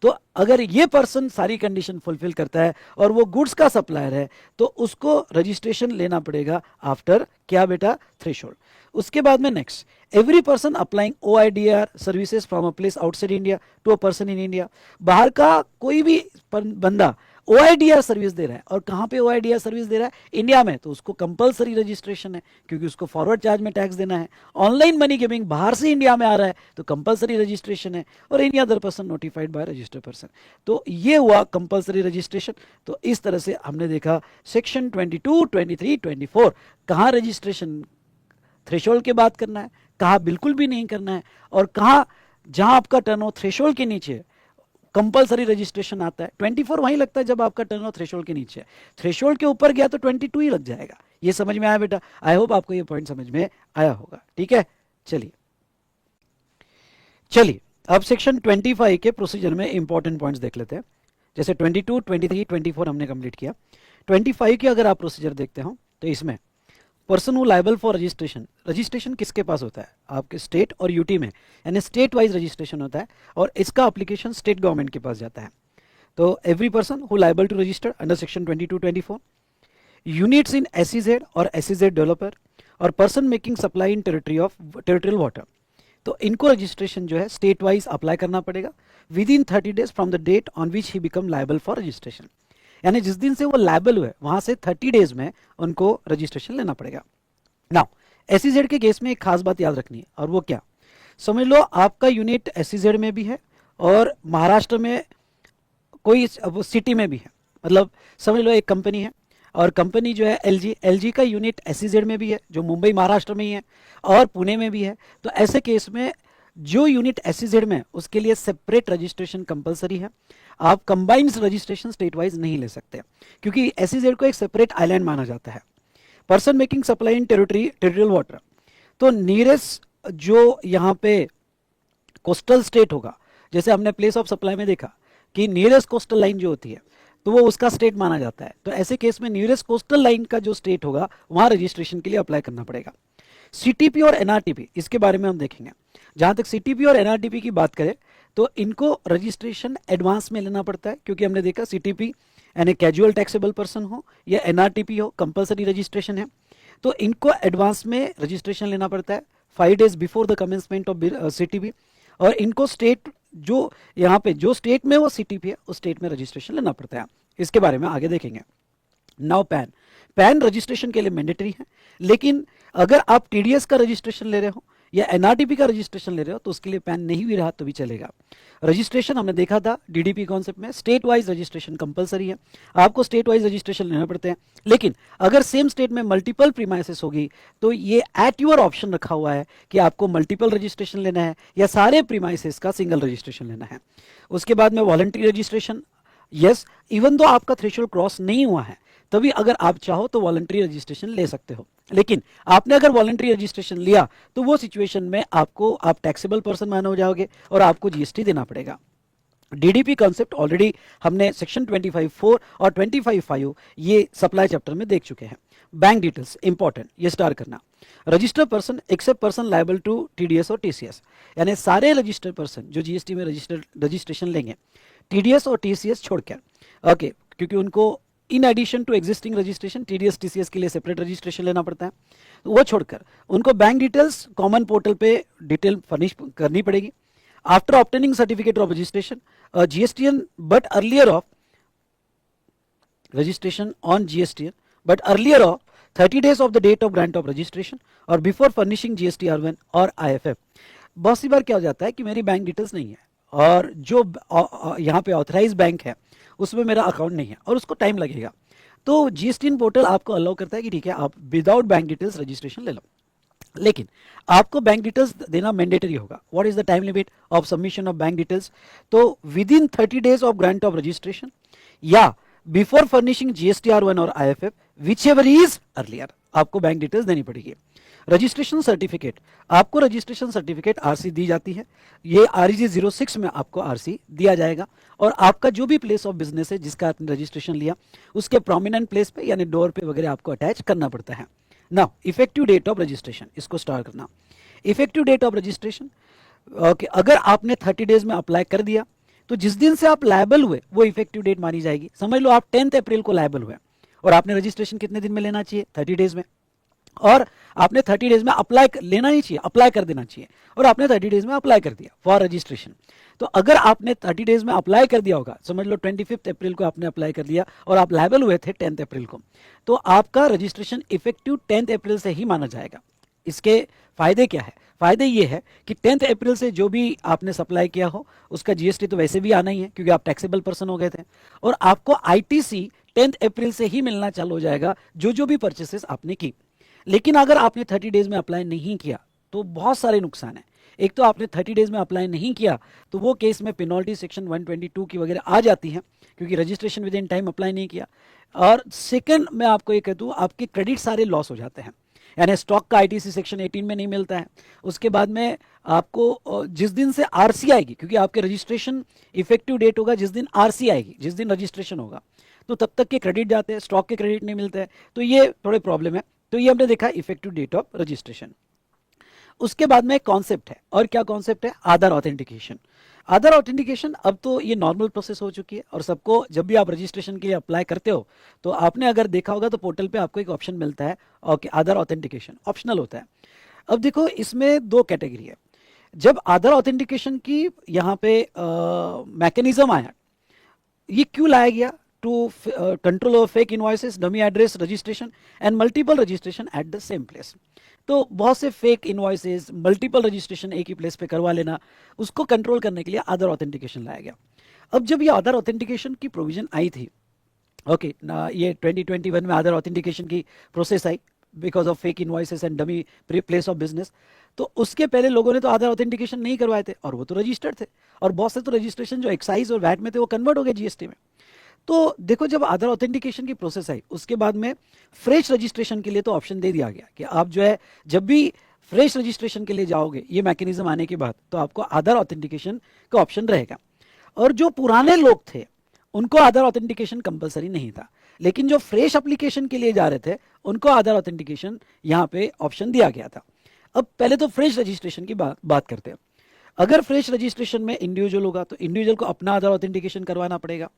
तो अगर ये पर्सन सारी कंडीशन फुलफिल करता है और वो गुड्स का सप्लायर है तो उसको रजिस्ट्रेशन लेना पड़ेगा आफ्टर क्या बेटा, थ्रेशोल्ड। उसके बाद में next, every person applying OIDR services from a place outside India to a person in India, बाहर का कोई भी बंदा ओआईडीआर सर्विस दे रहा है, और कहां पे ओआईडीआर सर्विस दे रहा है, इंडिया में, तो उसको कंपलसरी रजिस्ट्रेशन है क्योंकि उसको फॉरवर्ड चार्ज में टैक्स देना है। ऑनलाइन मनी गिविंग बाहर से इंडिया में आ रहा है तो कंपलसरी रजिस्ट्रेशन है, और any other person notified by registered person, तो ये हुआ कंपलसरी रजिस्ट्रेशन। तो इस तरह से हमने देखा सेक्शन 22, 23, 24 कहां रजिस्ट्रेशन थ्रेशोल्ड के बात करना है, कहां बिल्कुल भी नहीं करना है, और कहां जहां आपका टर्नओवर थ्रेशोल्ड के नीचे है कंपलसरी रजिस्ट्रेशन आता है। 24 वहीं लगता है जब आपका टर्नओवर थ्रेशोल्ड के नीचे है, थ्रेशोल्ड के ऊपर गया तो 22 ही लग जाएगा। ये समझ में आया बेटा? आई होप आपको ये पॉइंट समझ में आया होगा। ठीक है, चलिए अब सेक्शन 25 के प्रोसीजर में इंपॉर्टेंट पॉइंट्स देख लेते हैं। जैसे 22, 23, 24 हमने कंप्लीट किया। 25 की अगर आप प्रोसीजर देखते हो तो इसमें person who liable for registration, registration किसके पास होता है? आपके स्टेट और यूटी में, यानी स्टेट वाइज रजिस्ट्रेशन होता है और इसका अप्लीकेशन स्टेट गवर्नमेंट के पास जाता है। तो every person who liable to register under section 22, 24, units in SEZ और एसईजेड डेवलपर और person making supply in territorial water, तो इनको रजिस्ट्रेशन जो है स्टेट वाइज अप्लाई करना पड़ेगा within 30 days from the date on which he become liable for registration, यानी जिस दिन से वो लाइबल हुए वहां से 30 डेज में उनको रजिस्ट्रेशन लेना पड़ेगा। नाउ एसईजेड के केस में एक खास बात याद रखनी है, और वो क्या, समझ लो आपका यूनिट एसईजेड में भी है और महाराष्ट्र में कोई सिटी में भी है, मतलब समझ लो एक कंपनी है और कंपनी जो है एलजी का यूनिट एसईजेड में भी है जो मुंबई महाराष्ट्र में ही है और पुणे में भी है। तो ऐसे केस में जो यूनिट एसईजेड में उसके लिए सेपरेट रजिस्ट्रेशन कंपलसरी है। आप कंबाइंड रजिस्ट्रेशन स्टेट वाइज नहीं ले सकते क्योंकि एसईजेड को एक सेपरेट आइलैंड माना जाता है। Person making supply in territorial water, तो नियरेस्ट जो यहाँ पे कोस्टल स्टेट होगा, जैसे हमने प्लेस ऑफ सप्लाई में देखा कि नियरेस्ट कोस्टल लाइन जो होती है तो वो उसका स्टेट माना जाता है। तो ऐसे केस में नियरेस्ट कोस्टल लाइन का जो स्टेट होगा वहां रजिस्ट्रेशन के लिए अप्लाई करना पड़ेगा। सीटीपी और एनआरटीपी, इसके बारे में हम देखेंगे। जहां तक सीटीपी और एनआरटीपी की बात करें तो इनको रजिस्ट्रेशन एडवांस में लेना पड़ता है, क्योंकि हमने देखा सीटीपी यानी कैजुअल टैक्सेबल पर्सन हो या एनआरटीपी हो, कंपलसरी रजिस्ट्रेशन है, तो इनको एडवांस में रजिस्ट्रेशन लेना पड़ता है 5 days before the commencement of CTP. और इनको स्टेट जो यहाँ पे जो स्टेट में वो सीटीपी है उस स्टेट में रजिस्ट्रेशन लेना पड़ता है। इसके बारे में आगे देखेंगे। नाउ पैन रजिस्ट्रेशन के लिए मैंडेटरी है, लेकिन अगर आप टीडीएस का रजिस्ट्रेशन ले रहे हो या एनआरटीपी का रजिस्ट्रेशन ले रहे हो तो उसके लिए पैन नहीं भी रहा तो भी चलेगा। रजिस्ट्रेशन हमने देखा था डीडीपी कॉन्सेप्ट में, स्टेट वाइज रजिस्ट्रेशन कंपलसरी है, आपको स्टेट वाइज रजिस्ट्रेशन लेना पड़ते हैं। लेकिन अगर सेम स्टेट में मल्टीपल प्रीमाइसेस होगी तो ये एट योर ऑप्शन रखा हुआ है कि आपको मल्टीपल रजिस्ट्रेशन लेना है या सारे प्रीमाइसेस का सिंगल रजिस्ट्रेशन लेना है। उसके बाद में voluntary registration, yes, even though आपका थ्रेशोल्ड क्रॉस नहीं हुआ है तभी अगर आप चाहो तो वॉलंटरी रजिस्ट्रेशन ले सकते हो, लेकिन आपने अगर वॉलंटरी रजिस्ट्रेशन लिया तो वो सिचुएशन में आप टैक्सेबल पर्सन माने हो जाओगे और आपको जीएसटी देना पड़ेगा। डीडीपी कॉन्सेप्ट ऑलरेडी हमने सेक्शन 25(4) और 25(5) ये सप्लाई चैप्टर में देख चुके हैं। बैंक डिटेल्स इंपॉर्टेंट, ये स्टार करना। Registered person except person liable to TDS और टीसीएस, यानी सारे रजिस्टर्ड पर्सन जो जीएसटी में रजिस्ट्रेशन लेंगे टीडीएस और टीसीएस छोड़कर, ओके, क्योंकि उनको in addition to existing registration TDS TCS के लिए सेपरेट रजिस्ट्रेशन लेना पड़ता है, तो वो छोड़कर उनको बैंक डिटेल्स कॉमन पोर्टल पे डिटेल फर्निश करनी पड़ेगी। After obtaining certificate of registration GSTN but earlier of registration on GSTN but earlier of 30 days of the date of grant of registration और बिफोर फर्निशिंग जीएसटीआर1 और IFF. बहुत सी बार क्या हो जाता है कि मेरी बैंक डिटेल्स नहीं है और जो यहाँ पे ऑथराइज बैंक है उसमें मेरा अकाउंट नहीं है और उसको टाइम लगेगा, तो जीएसटीएन पोर्टल आपको अलाउ करता है कि ठीक है आप विदाउट बैंक डिटेल्स रजिस्ट्रेशन ले लो, लेकिन आपको बैंक डिटेल्स देना मैंडेटरी होगा। What is the time limit of submission of bank details? तो within 30 days of grant of registration या बिफोर फर्निशिंग जीएसटीआर1 और आईएफएफ विचएवर इज अर्लियर आपको बैंक डिटेल्स देनी पड़ेगी। रजिस्ट्रेशन सर्टिफिकेट, आपको registration certificate RC दी जाती है, ये आरईजी 06 में आपको आरसी दिया जाएगा और आपका जो भी प्लेस ऑफ बिजनेस है जिसका आपने रजिस्ट्रेशन लिया उसके प्रोमिनेंट प्लेस पे यानी डोर पे वगैरह आपको अटैच करना पड़ता है। Now effective date of registration, इसको स्टार्ट करना। Effective date of registration, okay, अगर आपने 30 days में अप्लाई कर दिया तो जिस दिन से आप लायबल हुए वो इफेक्टिव डेट मानी जाएगी। समझ लो आप 10 अप्रैल को लायबल हुए और आपने रजिस्ट्रेशन कितने दिन में लेना चाहिए? 30 days में, और आपने 30 days में अप्लाई लेना नहीं चाहिए, अप्लाई कर देना चाहिए, और आपने 30 days में अप्लाई कर दिया फॉर रजिस्ट्रेशन। तो अगर आपने 30 days में अप्लाई कर दिया होगा, समझ लो 25 अप्रैल को आपने अप्लाई कर दिया और आप लायबल हुए थे 10 अप्रैल को, तो आपका रजिस्ट्रेशन इफेक्टिव 10 अप्रैल से ही माना जाएगा। इसके फायदे क्या है? फायदे ये है कि 10 अप्रैल से जो भी आपने सप्लाई किया हो उसका जीएसटी तो वैसे भी आना ही है क्योंकि आप टैक्सेबल पर्सन हो गए थे, और आपको आईटीसी 10 अप्रैल से ही मिलना चालू हो जाएगा जो भी परचेसेस आपने की। लेकिन अगर आपने 30 days में अप्लाई नहीं किया तो बहुत सारे नुकसान है। एक तो आपने 30 days में अप्लाई नहीं किया तो वो केस में पेनल्टी सेक्शन 122 की वगैरह आ जाती है क्योंकि registration with in time apply नहीं किया, और सेकंड मैं आपको ये कह दूं आपके क्रेडिट सारे लॉस हो जाते हैं। यानी स्टॉक का आईटीसी सेक्शन 18 में नहीं मिलता है। उसके बाद में आपको जिस दिन से आरसी आएगी, क्योंकि आपके रजिस्ट्रेशन इफेक्टिव डेट होगा जिस दिन आरसी आएगी, जिस दिन रजिस्ट्रेशन होगा, तो तब तक के क्रेडिट जाते हैं, स्टॉक के क्रेडिट नहीं मिलते हैं, तो ये थोड़े प्रॉब्लम है। तो ये हमने देखा इफेक्टिव डेट ऑफ रजिस्ट्रेशन। उसके बाद में एक कॉन्सेप्ट है, और क्या कॉन्सेप्ट है? आधार ऑथेंटिकेशन। आधार ऑथेंटिकेशन अब तो ये नॉर्मल प्रोसेस हो चुकी है, और सबको जब भी आप रजिस्ट्रेशन के लिए अप्लाई करते हो तो आपने अगर देखा होगा तो पोर्टल पे आपको एक ऑप्शन मिलता है, ओके, आधार ऑथेंटिकेशन ऑप्शनल होता है। अब देखो इसमें दो कैटेगरी है। जब आधार ऑथेंटिकेशन की यहाँ पे मैकेनिज्म आया, ये क्यों लाया गया? To control of fake invoices, dummy address registration and multiple registration at the same place. तो बहुत से फेक इनवॉइसेस, मल्टीपल रजिस्ट्रेशन एक ही प्लेस पे करवा लेना, उसको कंट्रोल करने के लिए आधार ऑथेंटिकेशन लाया गया। अब जब ये आधार ऑथेंटिकेशन की प्रोविजन आई थी, ओके ना, ये 2021 में आधार ऑथेंटिकेशन की process I because of fake invoices and dummy place of business. तो उसके पहले लोगों ने तो आधार ऑथेंटिकेशन नहीं करवाए थे, और वो तो रजिस्टर्ड थे, और बहुत से तो रजिस्ट्रेशन जो एक्साइज और वैट में थे वो कन्वर्ट हो गए जीएसटी में। तो देखो जब आधार ऑथेंटिकेशन की प्रोसेस आई, उसके बाद में फ्रेश रजिस्ट्रेशन के लिए तो ऑप्शन दे दिया गया कि आप जो है जब भी फ्रेश रजिस्ट्रेशन के लिए जाओगे, ये मैकेनिज्म आने के बाद, तो आपको आधार ऑथेंटिकेशन का ऑप्शन रहेगा। और जो पुराने लोग थे उनको आधार ऑथेंटिकेशन कंपलसरी नहीं था, लेकिन जो फ्रेश एप्लीकेशन के लिए जा रहे थे उनको आधार ऑथेंटिकेशन यहाँ पे ऑप्शन दिया गया था। अब पहले तो फ्रेश रजिस्ट्रेशन की बात करते हैं। अगर फ्रेश रजिस्ट्रेशन में इंडिविजुअल होगा तो इंडिविजुअल को अपना आधार ऑथेंटिकेशन करवाना पड़ेगा।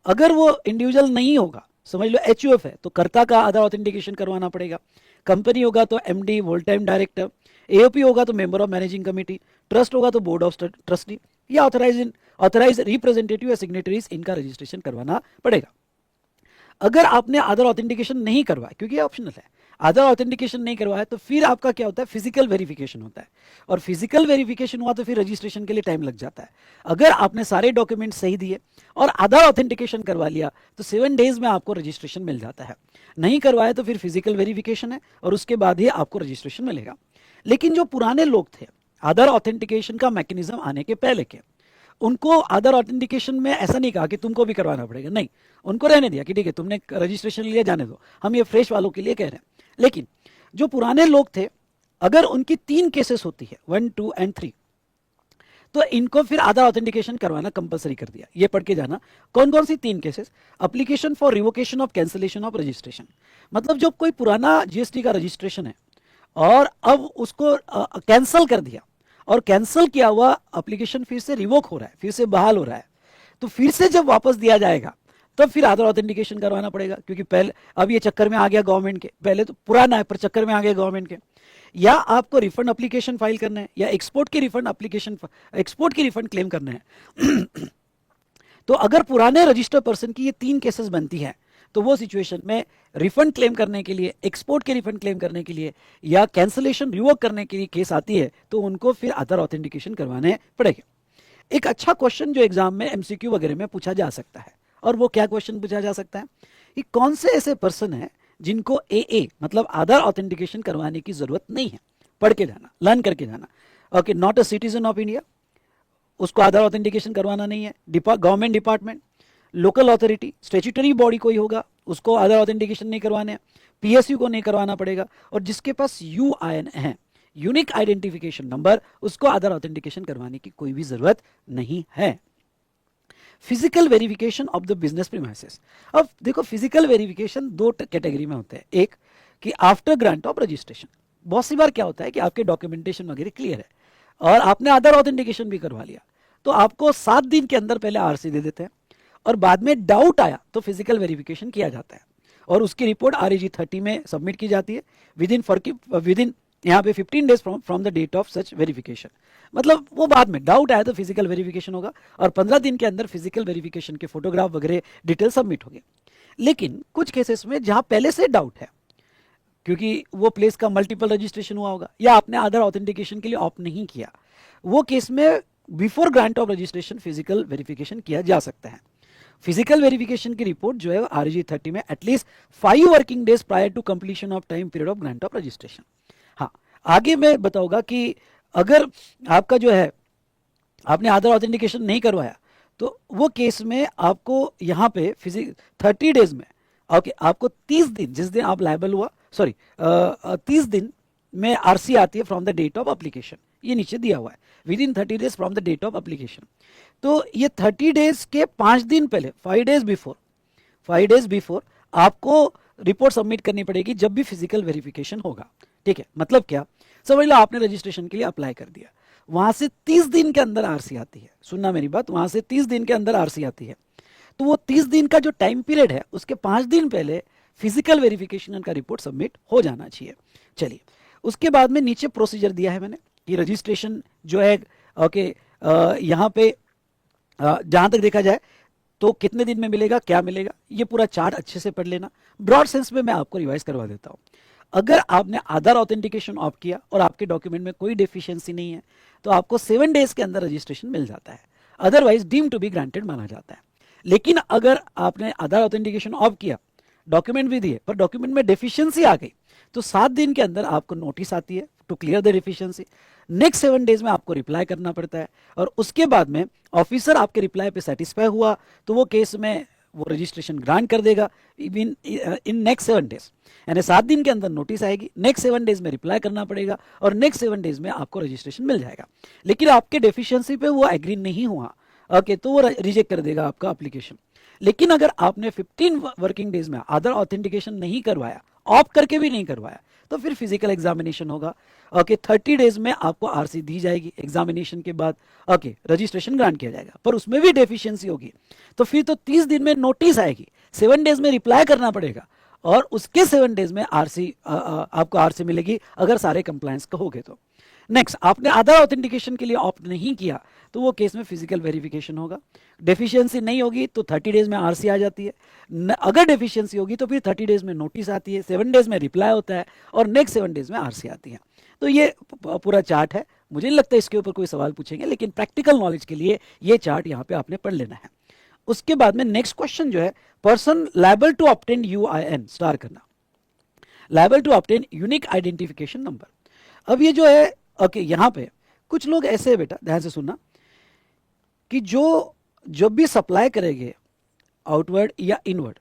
अगर वो इंडिविजुअल नहीं होगा, समझ लो एचयूएफ है, तो कर्ता का आधार ऑथेंटिकेशन करवाना पड़ेगा। कंपनी होगा तो MD, whole time director, AOP होगा तो member of managing committee, trust होगा तो बोर्ड ऑफ ट्रस्टी, या ऑथराइज रिप्रेजेंटेटिव या सिग्नेटरीज, इनका रजिस्ट्रेशन करवाना पड़ेगा। अगर आपने आधार ऑथेंटिकेशन नहीं करवाया, क्योंकि ये ऑप्शनल है, आधार ऑथेंटिकेशन नहीं करवाया, तो फिर आपका क्या होता है? फिजिकल वेरिफिकेशन होता है, और फिजिकल वेरिफिकेशन हुआ तो फिर रजिस्ट्रेशन के लिए टाइम लग जाता है। अगर आपने सारे डॉक्यूमेंट सही दिए और आधार ऑथेंटिकेशन करवा लिया तो 7 डेज में आपको रजिस्ट्रेशन मिल जाता है। नहीं करवाया तो फिर फिजिकल वेरिफिकेशन है, और उसके बाद ही आपको रजिस्ट्रेशन मिलेगा। लेकिन जो पुराने लोग थे, आधार ऑथेंटिकेशन का मैकेनिज्म आने के पहले के, उनको आधार ऑथेंटिकेशन में ऐसा नहीं कहा कि तुमको भी करवाना पड़ेगा, नहीं, उनको रहने दिया कि ठीक है तुमने रजिस्ट्रेशन लिया, जाने दो, हम ये फ्रेश वालों के लिए कह रहे हैं। लेकिन जो पुराने लोग थे, अगर उनकी 3 केसेस होती है, 1, 2 एंड 3, तो इनको फिर आधार ऑथेंटिकेशन करवाना कंपलसरी कर दिया। ये पढ़ के जाना, कौन कौन सी 3 cases? Application for revocation of cancellation of registration, मतलब जब कोई पुराना जीएसटी का रजिस्ट्रेशन है और अब उसको कैंसिल कर दिया, और कैंसिल किया हुआ एप्लीकेशन फिर से रिवोक हो रहा है, फिर से बहाल हो रहा है, तो फिर से जब वापस दिया जाएगा तब फिर आधार ऑथेंटिकेशन करवाना पड़ेगा, क्योंकि पहले अब ये चक्कर में आ गया गवर्नमेंट के, पहले तो पुराना है पर चक्कर में आ गया गवर्नमेंट के। या आपको रिफंड एप्लीकेशन फाइल करना है, या एक्सपोर्ट की रिफंड क्लेम करना है। तो अगर पुराने रजिस्टर्ड पर्सन की ये 3 केसेस बनती हैं, तो वो सिचुएशन में रिफंड क्लेम करने के लिए, एक्सपोर्ट के रिफंड क्लेम करने के लिए, या कैंसिलेशन रिवोक करने के लिए केस आती है, तो उनको फिर आधार ऑथेंटिकेशन करवाने पड़ेगे। एक अच्छा क्वेश्चन जो एग्जाम में एमसीक्यू वगैरह में पूछा जा सकता है, और वो क्या क्वेश्चन पूछा जा सकता है कि कौन से ऐसे पर्सन है जिनको ए मतलब आधार ऑथेंटिकेशन करवाने की जरूरत नहीं है? पढ़ के जाना, लर्न करके जाना। Okay, not a citizen of India, उसको आधार ऑथेंटिकेशन करवाना नहीं है। Government department, local authority, statutory body कोई होगा, उसको आधार ऑथेंटिकेशन नहीं करवाने हैं। पीएसयू को नहीं करवाना पड़ेगा, और जिसके पास यूआईएन है, यूनिक आइडेंटिफिकेशन नंबर, उसको आधार ऑथेंटिकेशन करवाने की कोई भी जरूरत नहीं है। Physical verification of the business premises. अब देखो फिजिकल वेरिफिकेशन 2 कैटेगरी में होते हैं। एक कि आफ्टर ग्रांट ऑफ रजिस्ट्रेशन, बहुत सी बार क्या होता है कि आपके डॉक्यूमेंटेशन वगैरह क्लियर है और आपने आधार ऑथेंटिकेशन भी करवा लिया, तो आपको 7 दिन के अंदर पहले आरसी दे देते हैं, और बाद में डाउट आया तो फिजिकल वेरिफिकेशन किया जाता है, और उसकी रिपोर्ट RAG 30 में सबमिट की जाती है विदिन यहाँ पे 15 days from the date of such verification. मतलब वो बाद में डाउट आया तो फिजिकल वेरिफिकेशन होगा, और 15 दिन के अंदर फिजिकल वेरिफिकेशन के फोटोग्राफ वगैरह डिटेल सबमिट होंगे। लेकिन कुछ केसेस में जहां पहले से डाउट है, क्योंकि वो प्लेस का मल्टीपल रजिस्ट्रेशन हुआ होगा, या आपने आधार ऑथेंटिकेशन के लिए ऑप्ट नहीं किया, वो केस में before grant of registration physical verification किया जा सकता है। फिजिकल वेरिफिकेशन की रिपोर्ट जो है RAG 30 में at least 5 working days prior to completion of time period of grant of registration. हाँ, आगे मैं बताऊंगा कि अगर आपका जो है आपने आधार ऑथेंटिकेशन नहीं करवाया, तो वो केस में आपको यहाँ पे 30 डेज में, ओके, आपको 30 दिन, जिस दिन आप लायबल हुआ सॉरी 30 दिन में आरसी आती है from the date of application, ये नीचे दिया हुआ है within 30 days from the date of application. तो ये 30 डेज के 5 दिन पहले, 5 डेज बिफोर आपको रिपोर्ट सबमिट करनी पड़ेगी जब भी फिजिकल वेरिफिकेशन होगा। ठीक है, मतलब क्या, समझ लो आपने रजिस्ट्रेशन के लिए अप्लाई कर दिया, वहां से 30 दिन के अंदर आरसी आती है, सुनना मेरी बात, वहां से 30 दिन के अंदर आरसी आती है, तो वो 30 दिन का जो टाइम पीरियड है उसके 5 दिन पहले फिजिकल वेरिफिकेशन का रिपोर्ट सबमिट हो जाना चाहिए। चलिए, उसके बाद में नीचे प्रोसीजर दिया है मैंने कि रजिस्ट्रेशन जो है, ओके, यहाँ पे जहां तक देखा जाए तो कितने दिन में मिलेगा, क्या मिलेगा, ये पूरा चार्ट अच्छे से पढ़ लेना। ब्रॉड सेंस में मैं आपको रिवाइज करवा देता हूँ। अगर आपने आधार ऑथेंटिकेशन ऑफ किया और आपके डॉक्यूमेंट में कोई डेफिशिएंसी नहीं है तो आपको 7 डेज के अंदर रजिस्ट्रेशन मिल जाता है, otherwise deem to be granted माना जाता है। लेकिन अगर आपने आधार ऑथेंटिकेशन ऑफ किया, डॉक्यूमेंट भी दिए, पर डॉक्यूमेंट में डेफिशिएंसी आ गई, तो 7 दिन के अंदर आपको नोटिस आती है to clear the deficiency. Next 7 days में आपको रिप्लाई करना पड़ता है, और उसके बाद में ऑफिसर आपके रिप्लाई पे सेटिस्फाई हुआ तो वो केस में वो रजिस्ट्रेशन ग्रांट कर देगा इन नेक्स्ट 7 डेज। यानी 7 दिन के अंदर नोटिस आएगी, नेक्स्ट 7 डेज में रिप्लाई करना पड़ेगा, और नेक्स्ट 7 डेज में आपको रजिस्ट्रेशन मिल जाएगा। लेकिन आपके डेफिशिएंसी पे वो एग्री नहीं हुआ, ओके, तो वो रिजेक्ट कर देगा आपका एप्लीकेशन। लेकिन अगर आपने 15 वर्किंग डेज में आधार ऑथेंटिकेशन नहीं करवाया, ऑफ करके भी नहीं करवाया, तो फिर फिजिकल एग्जामिनेशन होगा, ओके, 30 डेज में आपको आरसी दी जाएगी एग्जामिनेशन के बाद, ओके, रजिस्ट्रेशन ग्रांट किया जाएगा। पर उसमें भी डेफिशिएंसी होगी तो फिर तो 30 दिन में नोटिस आएगी, 7 डेज में रिप्लाई करना पड़ेगा, और उसके 7 डेज में आरसी आपको आरसी मिलेगी अगर सारे कंप्लायंस का हो गए तो। नेक्स्ट, आपने आधार ऑथेंटिकेशन के लिए ऑप्ट नहीं किया तो वो केस में फिजिकल वेरिफिकेशन होगा, डेफिशिएंसी नहीं होगी तो 30 डेज में आरसी आ जाती है, अगर डेफिशिएंसी होगी तो फिर 30 डेज में नोटिस आती है, 7 डेज में रिप्लाई होता है, और नेक्स्ट 7 डेज में आरसी आती है। तो ये पूरा चार्ट है, मुझे नहीं लगता इसके ऊपर कोई सवाल पूछेंगे, लेकिन प्रैक्टिकल नॉलेज के लिए ये चार्ट यहाँ पे आपने पढ़ लेना है। उसके बाद में नेक्स्ट क्वेश्चन जो है, person liable to obtain UIN, star करना, liable to obtain unique identification number. अब ये जो है, ओके, यहाँ पे कुछ लोग ऐसे है, बेटा ध्यान से सुनना, कि जो जब भी सप्लाई करेंगे आउटवर्ड या इनवर्ड,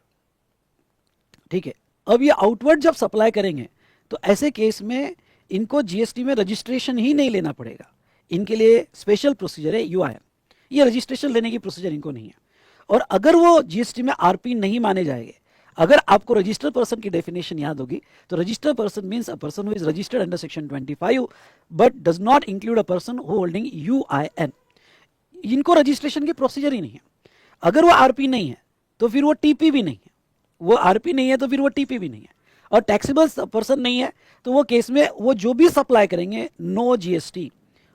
ठीक है, अब ये आउटवर्ड जब सप्लाई करेंगे तो ऐसे केस में इनको जीएसटी में रजिस्ट्रेशन ही नहीं लेना पड़ेगा, इनके लिए स्पेशल प्रोसीजर है यूआईएन, ये रजिस्ट्रेशन लेने की प्रोसीजर इनको नहीं है। और अगर वो जीएसटी में आरपी नहीं माने जाएंगे, अगर आपको रजिस्टर्ड पर्सन की डेफिनेशन याद होगी तो registered person means a person who is registered under section 25 but does not include a person who holding UIN. इनको रजिस्ट्रेशन की प्रोसीजर ही नहीं है। अगर वो आरपी नहीं है तो फिर वो टीपी भी नहीं है, वो आरपी नहीं है तो फिर वो टीपी भी नहीं है, और टैक्सेबल पर्सन नहीं है, तो वो केस में वो जो भी सप्लाई करेंगे नो जीएसटी,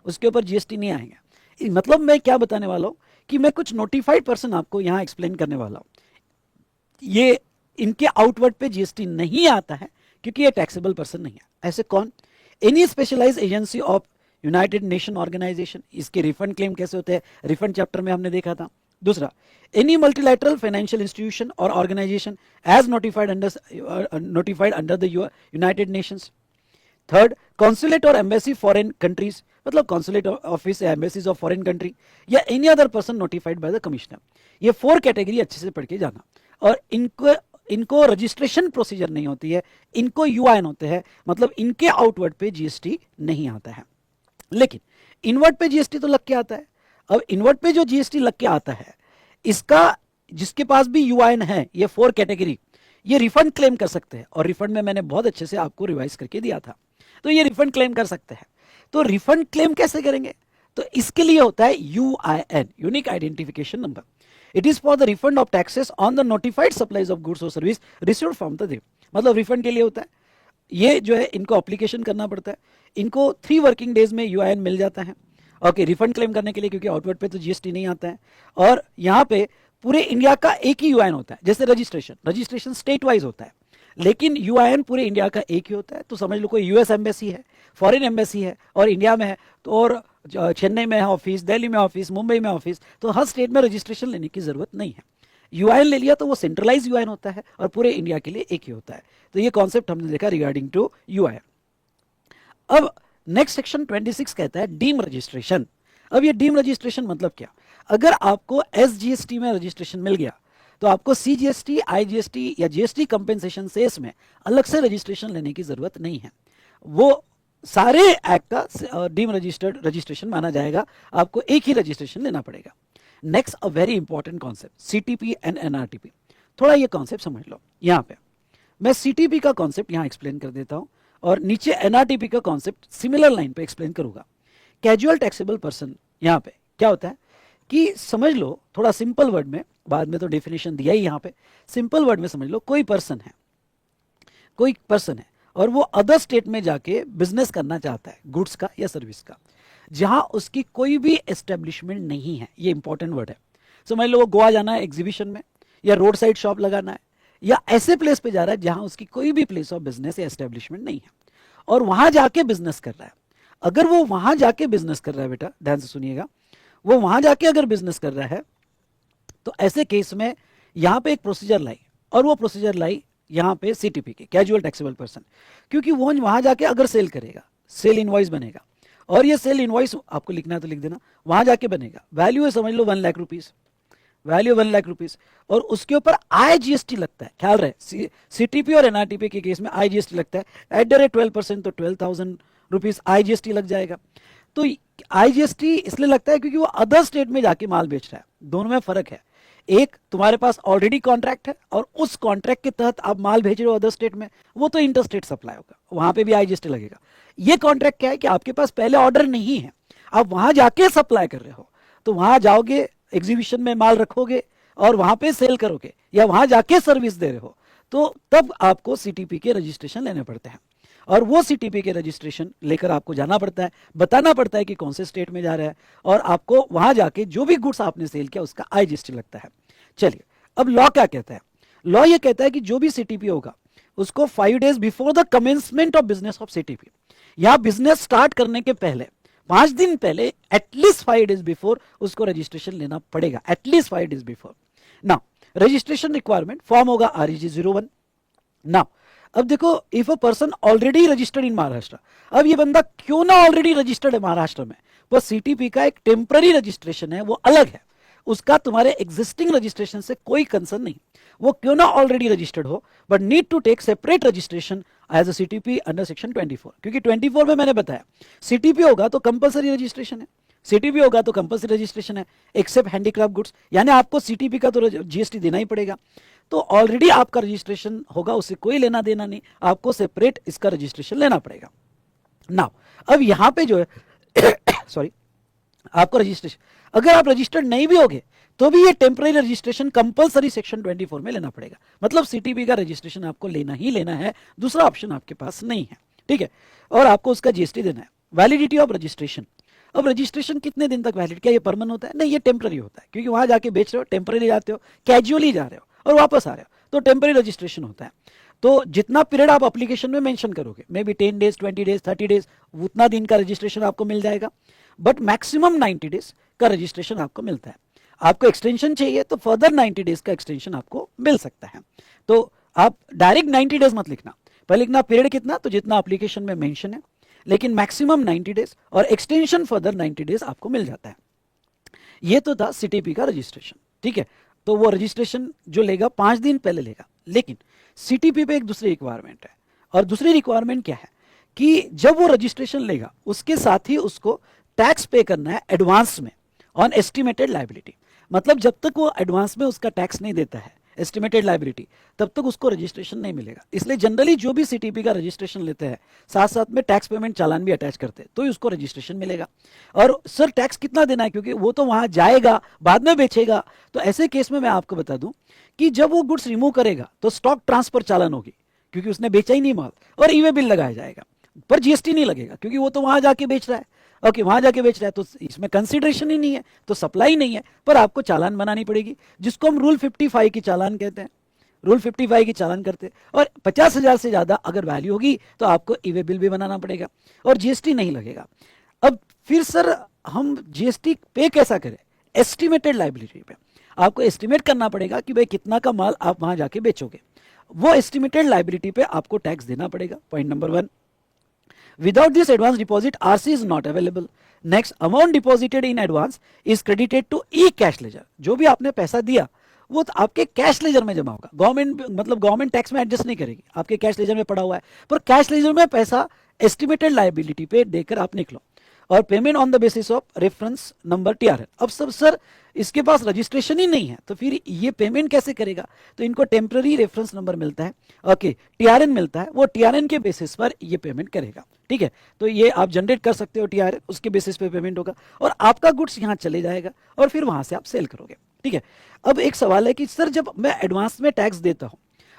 उसके ऊपर जीएसटी नहीं आएगा। मतलब मैं क्या बताने वाला हूं कि मैं कुछ नोटिफाइड पर्सन आपको यहां एक्सप्लेन करने वाला हूं, ये इनके आउटवर्ड पे जीएसटी नहीं आता है क्योंकि ये टैक्सेबल पर्सन नहीं है। ऐसे कौन? Any specialised agency of United Nation organisation, इसके रिफंड क्लेम कैसे होते हैं, रिफंड चैप्टर में हमने देखा था। दूसरा, एनी मल्टीलैटरल फाइनेंशियल इंस्टीट्यूशन और organisation as notified under the United Nations. Third, consulate और एम्बेसी फॉरेन कंट्रीज, मतलब कॉन्सुलेट ऑफिस या एम्बेसीज ऑफ फॉरेन कंट्री, या any other person notified by the commissioner. ये 4 कैटेगरी अच्छे से पढ़ के जाना। और इनको रजिस्ट्रेशन प्रोसीजर नहीं होती है, इनको यूआईएन होते हैं, मतलब इनके आउटवर्ड पे जीएसटी नहीं आता है। लेकिन इनवर्ड पे जीएसटी तो लग के आता है। अब इनवर्ड पे जो जीएसटी लग के आता है, इसका जिसके पास भी यूआईएन है, ये 4 कैटेगरी, ये रिफंड क्लेम कर सकते हैं, और रिफंड में मैंने बहुत अच्छे से आपको रिवाइज करके दिया था, तो ये रिफंड क्लेम कर सकते हैं। तो रिफंड क्लेम कैसे करेंगे? तो इसके लिए होता है UIN, unique identification number. It is for the refund of taxes on the notified supplies of goods और सर्विस रिसीव्ड फ्रॉम द देव, मतलब रिफंड के लिए होता है। ये जो है इनको एप्लीकेशन करना पड़ता है, इनको 3 वर्किंग डेज में यूआईएन मिल जाता है, ओके, रिफंड क्लेम करने के लिए, क्योंकि आउटवर्ड पे तो जीएसटी नहीं आता है। और यहाँ पे पूरे इंडिया का एक ही यूआईएन होता है, जैसे रजिस्ट्रेशन स्टेट वाइज होता है, लेकिन यूआईएन पूरे इंडिया का एक ही होता है। तो समझ लो कोई यूएस एम्बेसी है, फॉरेन एम्बेसी है और इंडिया में है, तो और चेन्नई में है ऑफिस, दिल्ली में ऑफिस, मुंबई में ऑफिस, तो हर स्टेट में रजिस्ट्रेशन लेने की जरूरत नहीं है। यूआईएन ले लिया तो वो सेंट्रलाइज यूआईएन होता है और पूरे इंडिया के लिए एक ही होता है। तो ये कॉन्सेप्ट हमने देखा रिगार्डिंग टू यूआईएन। अब नेक्स्ट सेक्शन 26 कहता है डीम रजिस्ट्रेशन। अब ये डीम रजिस्ट्रेशन मतलब क्या? अगर आपको एसजीएसटी में रजिस्ट्रेशन मिल गया तो आपको CGST, IGST या GST कंपेंसेशन सेस में अलग से रजिस्ट्रेशन लेने की जरूरत नहीं है। वो सारे एक्ट का डीम रजिस्टर्ड रजिस्ट्रेशन माना जाएगा, आपको एक ही रजिस्ट्रेशन लेना पड़ेगा। Next a very important concept, CTP and NRTP। थोड़ा ये कॉन्सेप्ट समझ लो। यहाँ पे मैं CTP का कॉन्सेप्ट यहाँ एक्सप्लेन कर देता हूँ और नीचे NRTP का कॉन्सेप्ट सिमिलर लाइन पे एक्सप्लेन करूंगा। कैजुअल टैक्सेबल पर्सन, यहाँ पे क्या होता है कि समझ लो थोड़ा सिंपल वर्ड में, बाद में तो डेफिनेशन दिया ही, यहाँ पे सिंपल वर्ड में समझ लो, कोई पर्सन है और वो अदर स्टेट में जाके बिजनेस करना चाहता है, गुड्स का या सर्विस का, जहां उसकी कोई भी एस्टेब्लिशमेंट नहीं है। ये इंपॉर्टेंट वर्ड है। समझ लो वो गोवा जाना है एग्जीबिशन में, या रोड साइड शॉप लगाना है, या ऐसे प्लेस पे जा रहा है जहां उसकी कोई भी प्लेस ऑफ बिजनेस या एस्टेब्लिशमेंट नहीं है, और वहां जाके बिजनेस कर रहा है। अगर वो वहां जाके बिजनेस कर रहा है, बेटा ध्यान से सुनिएगा, वो वहां जाके अगर बिजनेस कर रहा है, तो ऐसे केस में यहां पे एक प्रोसीजर लाई, और वो प्रोसीजर लाई यहां पे CTP के, कैजुअल टैक्सेबल पर्सन। क्योंकि वो वहां जाके अगर सेल करेगा, सेल इनवॉइस बनेगा, और ये सेल इनवॉइस आपको लिखना है तो लिख देना, वहां जाके बनेगा, वैल्यू है समझ लो 1 lakh rupees, value 1 lakh rupees, और उसके ऊपर IGST लगता है। ख्याल रहे CTP और NRTP के केस में IGST लगता है @12%, तो 12,000 रुपीज IGST लग जाएगा। तो IGST इसलिए लगता है क्योंकि वो अदर स्टेट में जाके माल बेच रहा है। दोनों में फर्क है, एक तुम्हारे पास ऑलरेडी कॉन्ट्रैक्ट है, और उस कॉन्ट्रैक्ट के तहत आप माल भेज रहे हो अदर स्टेट में, वो तो इंटर स्टेट सप्लाई होगा, वहां पे भी IGST लगेगा। ये कॉन्ट्रैक्ट क्या है कि आपके पास पहले ऑर्डर नहीं है, आप वहां जाके सप्लाई कर रहे हो, तो वहां जाओगे, एग्जीबिशन में माल रखोगे और वहां पे सेल करोगे, या वहां जाके सर्विस दे रहे हो, तो तब आपको CTP के रजिस्ट्रेशन लेने पड़ते हैं। और वो CTP के रजिस्ट्रेशन लेकर आपको जाना पड़ता है, बताना पड़ता है कि कौन से स्टेट में जा रहा है, और आपको वहां जाके जो भी गुड्स आपने सेल किया उसका IGST लगता है। चलिए, अब लॉ क्या कहता है? लॉ ये कहता है कि जो भी CTP होगा उसको 5 days before the commencement of business of CTP, या बिजनेस स्टार्ट करने के पहले 5 दिन पहले, एटलीस्ट 5 days बिफोर उसको रजिस्ट्रेशन लेना पड़ेगा, at least 5 days before. Now registration requirement form होगा REG 01। नाउ अब देखो, if a person already registered in Maharashtra, अब ये बंदा क्यों ना ऑलरेडी रजिस्टर्ड है महाराष्ट्र में, वो CTP का एक टेम्पररी रजिस्ट्रेशन है, वो अलग है, उसका तुम्हारे एग्जिस्टिंग रजिस्ट्रेशन से कोई कंसर्न नहीं, वो क्यों ना ऑलरेडी रजिस्टर्ड हो, but need to take separate registration as a CTP under section 24। क्योंकि 24 में मैंने बताया CTP होगा तो कंपलसरी रजिस्ट्रेशन है, CTP होगा तो कंपलसरी रजिस्ट्रेशन है, एक्सेप्ट हैंडीक्राफ्ट गुड्स, यानी आपको CTP का तो GST देना ही पड़ेगा। तो ऑलरेडी आपका रजिस्ट्रेशन होगा, उससे कोई लेना देना नहीं, आपको सेपरेट इसका रजिस्ट्रेशन लेना पड़ेगा। नाउ अब यहां पे जो है सॉरी, आपको रजिस्ट्रेशन, अगर आप रजिस्टर्ड नहीं भी होगे तो भी ये टेम्पररी रजिस्ट्रेशन कंपलसरी सेक्शन 24 में लेना पड़ेगा। मतलब CTP का रजिस्ट्रेशन आपको लेना ही लेना है, दूसरा ऑप्शन आपके पास नहीं है, ठीक है। और आपको उसका GST देना है। वैलिडिटी ऑफ रजिस्ट्रेशन, अब रजिस्ट्रेशन कितने दिन तक वैलिड, क्या ये परमानेंट होता है? नहीं, ये टेम्पररी होता है, क्योंकि वहां जाके बेच रहे हो, टेम्पररी जाते हो, कैजुअली जा रहे हो और वापस आ रहे हो, तो टेम्पररी रजिस्ट्रेशन होता है। तो जितना पीरियड आप एप्लीकेशन में मेंशन करोगे, may be 10 days, 20 days, 30 days, उतना दिन का रजिस्ट्रेशन आपको मिल जाएगा, बट मैक्सिमम 90 days का रजिस्ट्रेशन आपको मिलता है। आपको एक्सटेंशन चाहिए तो फर्दर 90 days का एक्सटेंशन आपको मिल सकता है। तो आप डायरेक्ट 90 days मत लिखना, पहले लिखना पीरियड कितना, तो जितना एप्लीकेशन में मेंशन है, लेकिन मैक्सिमम 90 days और एक्सटेंशन फर्दर 90 days आपको मिल जाता है। ये तो था CTP का रजिस्ट्रेशन, ठीक है। तो वो रजिस्ट्रेशन जो लेगा 5 दिन पहले लेगा, लेकिन CTP पे एक दूसरी रिक्वायरमेंट है, और दूसरी रिक्वायरमेंट क्या है कि जब वो रजिस्ट्रेशन लेगा उसके साथ ही उसको टैक्स पे करना है एडवांस में ऑन एस्टिमेटेड लायबिलिटी। मतलब जब तक वो एडवांस में उसका टैक्स नहीं देता है, एस्टिमेटेड लायबिलिटी, तब तक उसको रजिस्ट्रेशन नहीं मिलेगा। इसलिए जनरली जो भी CTP का रजिस्ट्रेशन लेते हैं साथ साथ में टैक्स पेमेंट चालान भी अटैच करते हैं, तो ही उसको रजिस्ट्रेशन मिलेगा। और सर टैक्स कितना देना है, क्योंकि वो तो वहां जाएगा बाद में बेचेगा, तो ऐसे केस में मैं आपको बता दूं कि जब वो गुड्स रिमूव करेगा तो स्टॉक ट्रांसफर चालान होगी, क्योंकि उसने बेचा ही नहीं माल, और ई वे बिल लगाया जाएगा, पर GST नहीं लगेगा, क्योंकि वो तो वहां जाके बेच रहा है। ओके, वहां जाके बेच रहा है तो इसमें कंसिडरेशन ही नहीं है, तो सप्लाई नहीं है, पर आपको चालान बनानी पड़ेगी, जिसको हम रूल 55 की चालान कहते हैं। रूल 55 की चालान करते हैं, और 50,000 से ज्यादा अगर वैल्यू होगी तो आपको ई वे बिल भी बनाना पड़ेगा, और GST नहीं लगेगा। अब फिर सर हम GST पे कैसा करें? एस्टिमेटेड लायबिलिटी पे आपको एस्टिमेट करना पड़ेगा कि भाई कितना का माल आप वहां जाके बेचोगे, वो एस्टिमेटेड लायबिलिटी पे आपको टैक्स देना पड़ेगा। Point number 1, without this advance deposit RC is not available. Next, amount deposited in advance is credited to e cash ledger। जो भी आपने पैसा दिया वो तो आपके कैश लेजर में जमा होगा। गवर्नमेंट मतलब गवर्नमेंट टैक्स में एडजस्ट नहीं करेगी, आपके कैश लेजर में पड़ा हुआ है, पर कैश लेजर में पैसा एस्टिमेटेड लायबिलिटी पे देकर आप निकलो, और payment on the basis of reference number TRN. अब सब सर इसके पास रजिस्ट्रेशन ही नहीं है तो फिर ये पेमेंट कैसे करेगा? तो इनको टेम्पररी रेफरेंस नंबर मिलता है, ओके, टीआरएन मिलता है, वो टीआरएन के बेसिस पर ये पेमेंट करेगा। ठीक है, तो ये आप जनरेट कर सकते हो टीआरएन, उसके बेसिस पे पेमेंट होगा और आपका गुड्स यहाँ चले जाएगा और फिर वहां से आप सेल करोगे। ठीक है, अब एक सवाल है कि सर जब मैं एडवांस में टैक्स देता हूं,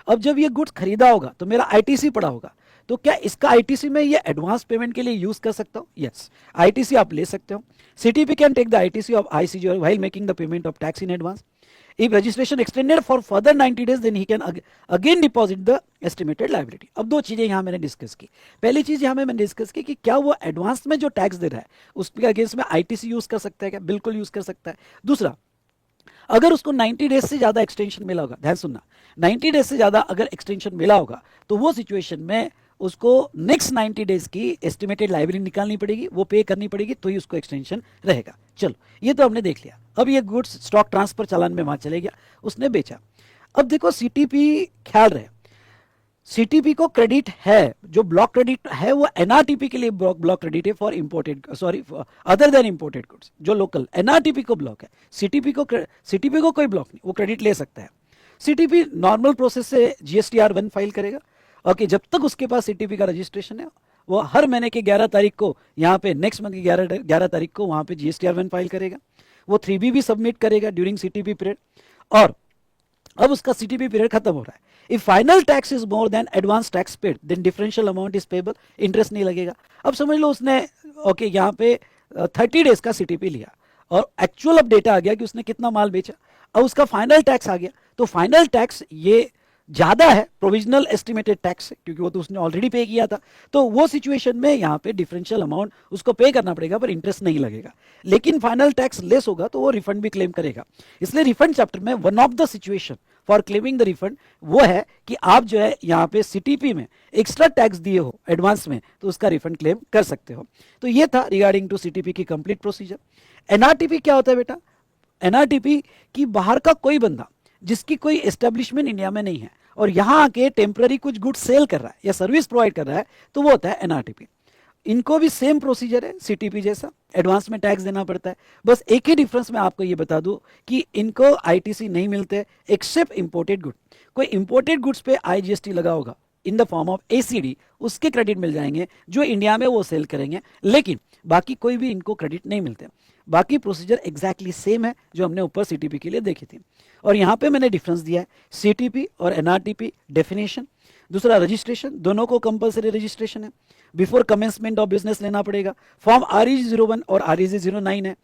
अब जब ये गुड्स खरीदा होगा तो मेरा आईटीसी पड़ा होगा, तो क्या इसका आईटीसी में ये एडवांस पेमेंट के लिए यूज कर सकता हूं? यस, आईटीसी आप ले सकते हो। CTP can take the ITC of ICG while making the payment of tax in advance. If registration extended for further 90 days, then he can again deposit the estimated liability. अब दो चीजें यहां मैंने discuss की। पहली चीज यहां मैंने डिस्कस की कि क्या वो एडवांस में जो टैक्स दे रहा है उसके अगेंस्ट में आईटीसी यूज कर सकता है क्या? बिल्कुल यूज कर सकता है। दूसरा, अगर उसको 90 डेज से ज्यादा एक्सटेंशन मिला होगा, ध्यान सुनना, 90 डेज से ज्यादा अगर एक्सटेंशन मिला होगा तो वो सिचुएशन में उसको नेक्स्ट 90 डेज की एस्टिमेटेड लायबिलिटी निकालनी पड़ेगी, वो पे करनी पड़ेगी, तो ही उसको एक्सटेंशन रहेगा। चलो ये तो हमने देख लिया। अब ये गुड्स स्टॉक ट्रांसफर चालान में वहां चले गया, उसने बेचा। अब देखो सीटीपी, ख्याल रहे सीटीपी को क्रेडिट है, जो ब्लॉक क्रेडिट है वो एनआरटीपी के लिए ब्लॉक क्रेडिट है for imported, sorry other than imported goods, जो लोकल एनआरटीपी को ब्लॉक है, सीटीपी को कोई ब्लॉक नहीं, वो क्रेडिट ले सकता है। सीटीपी नॉर्मल प्रोसेस से जीएसटीआर 1 फाइल करेगा, ओके, जब तक उसके पास सीटीपी का रजिस्ट्रेशन है वो हर महीने की 11 तारीख को, यहाँ पे नेक्स्ट मंथ की 11 तारीख को वहां पे जीएसटीआर 1 फाइल करेगा। वो 3B भी सबमिट करेगा ड्यूरिंग सीटीपी पीरियड। और अब उसका सीटीपी पीरियड खत्म हो रहा है। If final tax is more than advance tax paid then differential amount is payable, interest नहीं लगेगा। अब समझ लो उसने ओके यहाँ पे 30 डेज का सीटीपी लिया और एक्चुअल अब डेटा आ गया कि उसने कितना माल बेचा, अब उसका फाइनल टैक्स आ गया, तो फाइनल टैक्स ये ज्यादा है प्रोविजनल एस्टिमेटेड टैक्स से, क्योंकि वो तो उसने ऑलरेडी पे किया था, तो वो सिचुएशन में यहाँ पे डिफरेंशियल अमाउंट उसको पे करना पड़ेगा पर इंटरेस्ट नहीं लगेगा। लेकिन फाइनल टैक्स लेस होगा तो वो रिफंड भी क्लेम करेगा। इसलिए रिफंड चैप्टर में one of the situation for claiming the refund वो है कि आप जो है यहाँ पे सीटीपी में एक्स्ट्रा टैक्स दिए हो एडवांस में, तो उसका रिफंड क्लेम कर सकते हो। तो ये था रिगार्डिंग टू सीटीपी की कंप्लीट प्रोसीजर। एनआरटीपी क्या होता है बेटा? एनआरटीपी की बाहर का कोई बंदा जिसकी कोई एस्टेब्लिशमेंट इंडिया में नहीं है और यहां आके टेम्पररी कुछ गुड सेल कर रहा है या सर्विस प्रोवाइड कर रहा है, तो वो होता है एनआरटीपी। इनको भी सेम प्रोसीजर है सीटीपी जैसा, एडवांस में टैक्स देना पड़ता है। बस एक ही डिफरेंस मैं आपको ये बता दूं कि इनको आईटीसी नहीं मिलते एक्सेप्ट इंपोर्टेड गुड। कोई इंपोर्टेड गुड्स पे आईजीएसटी लगा होगा in the form of ACD, उसके क्रेडिट मिल जाएंगे जो इंडिया में वो सेल करेंगे, लेकिन बाकी कोई भी इनको क्रेडिट नहीं मिलते। बाकी प्रोसीजर एग्जैक्टली सेम है जो हमने ऊपर सीटीपी के लिए देखी थी। और यहाँ पे मैंने डिफरेंस दिया है सीटीपी और एनआरटीपी, डेफिनेशन। दूसरा रजिस्ट्रेशन, दोनों को कंपलसरी रजिस्ट्रेशन है, बिफोर कमेंसमेंट ऑफ बिजनेस लेना पड़ेगा। फॉर्म REG01 और REG09 है,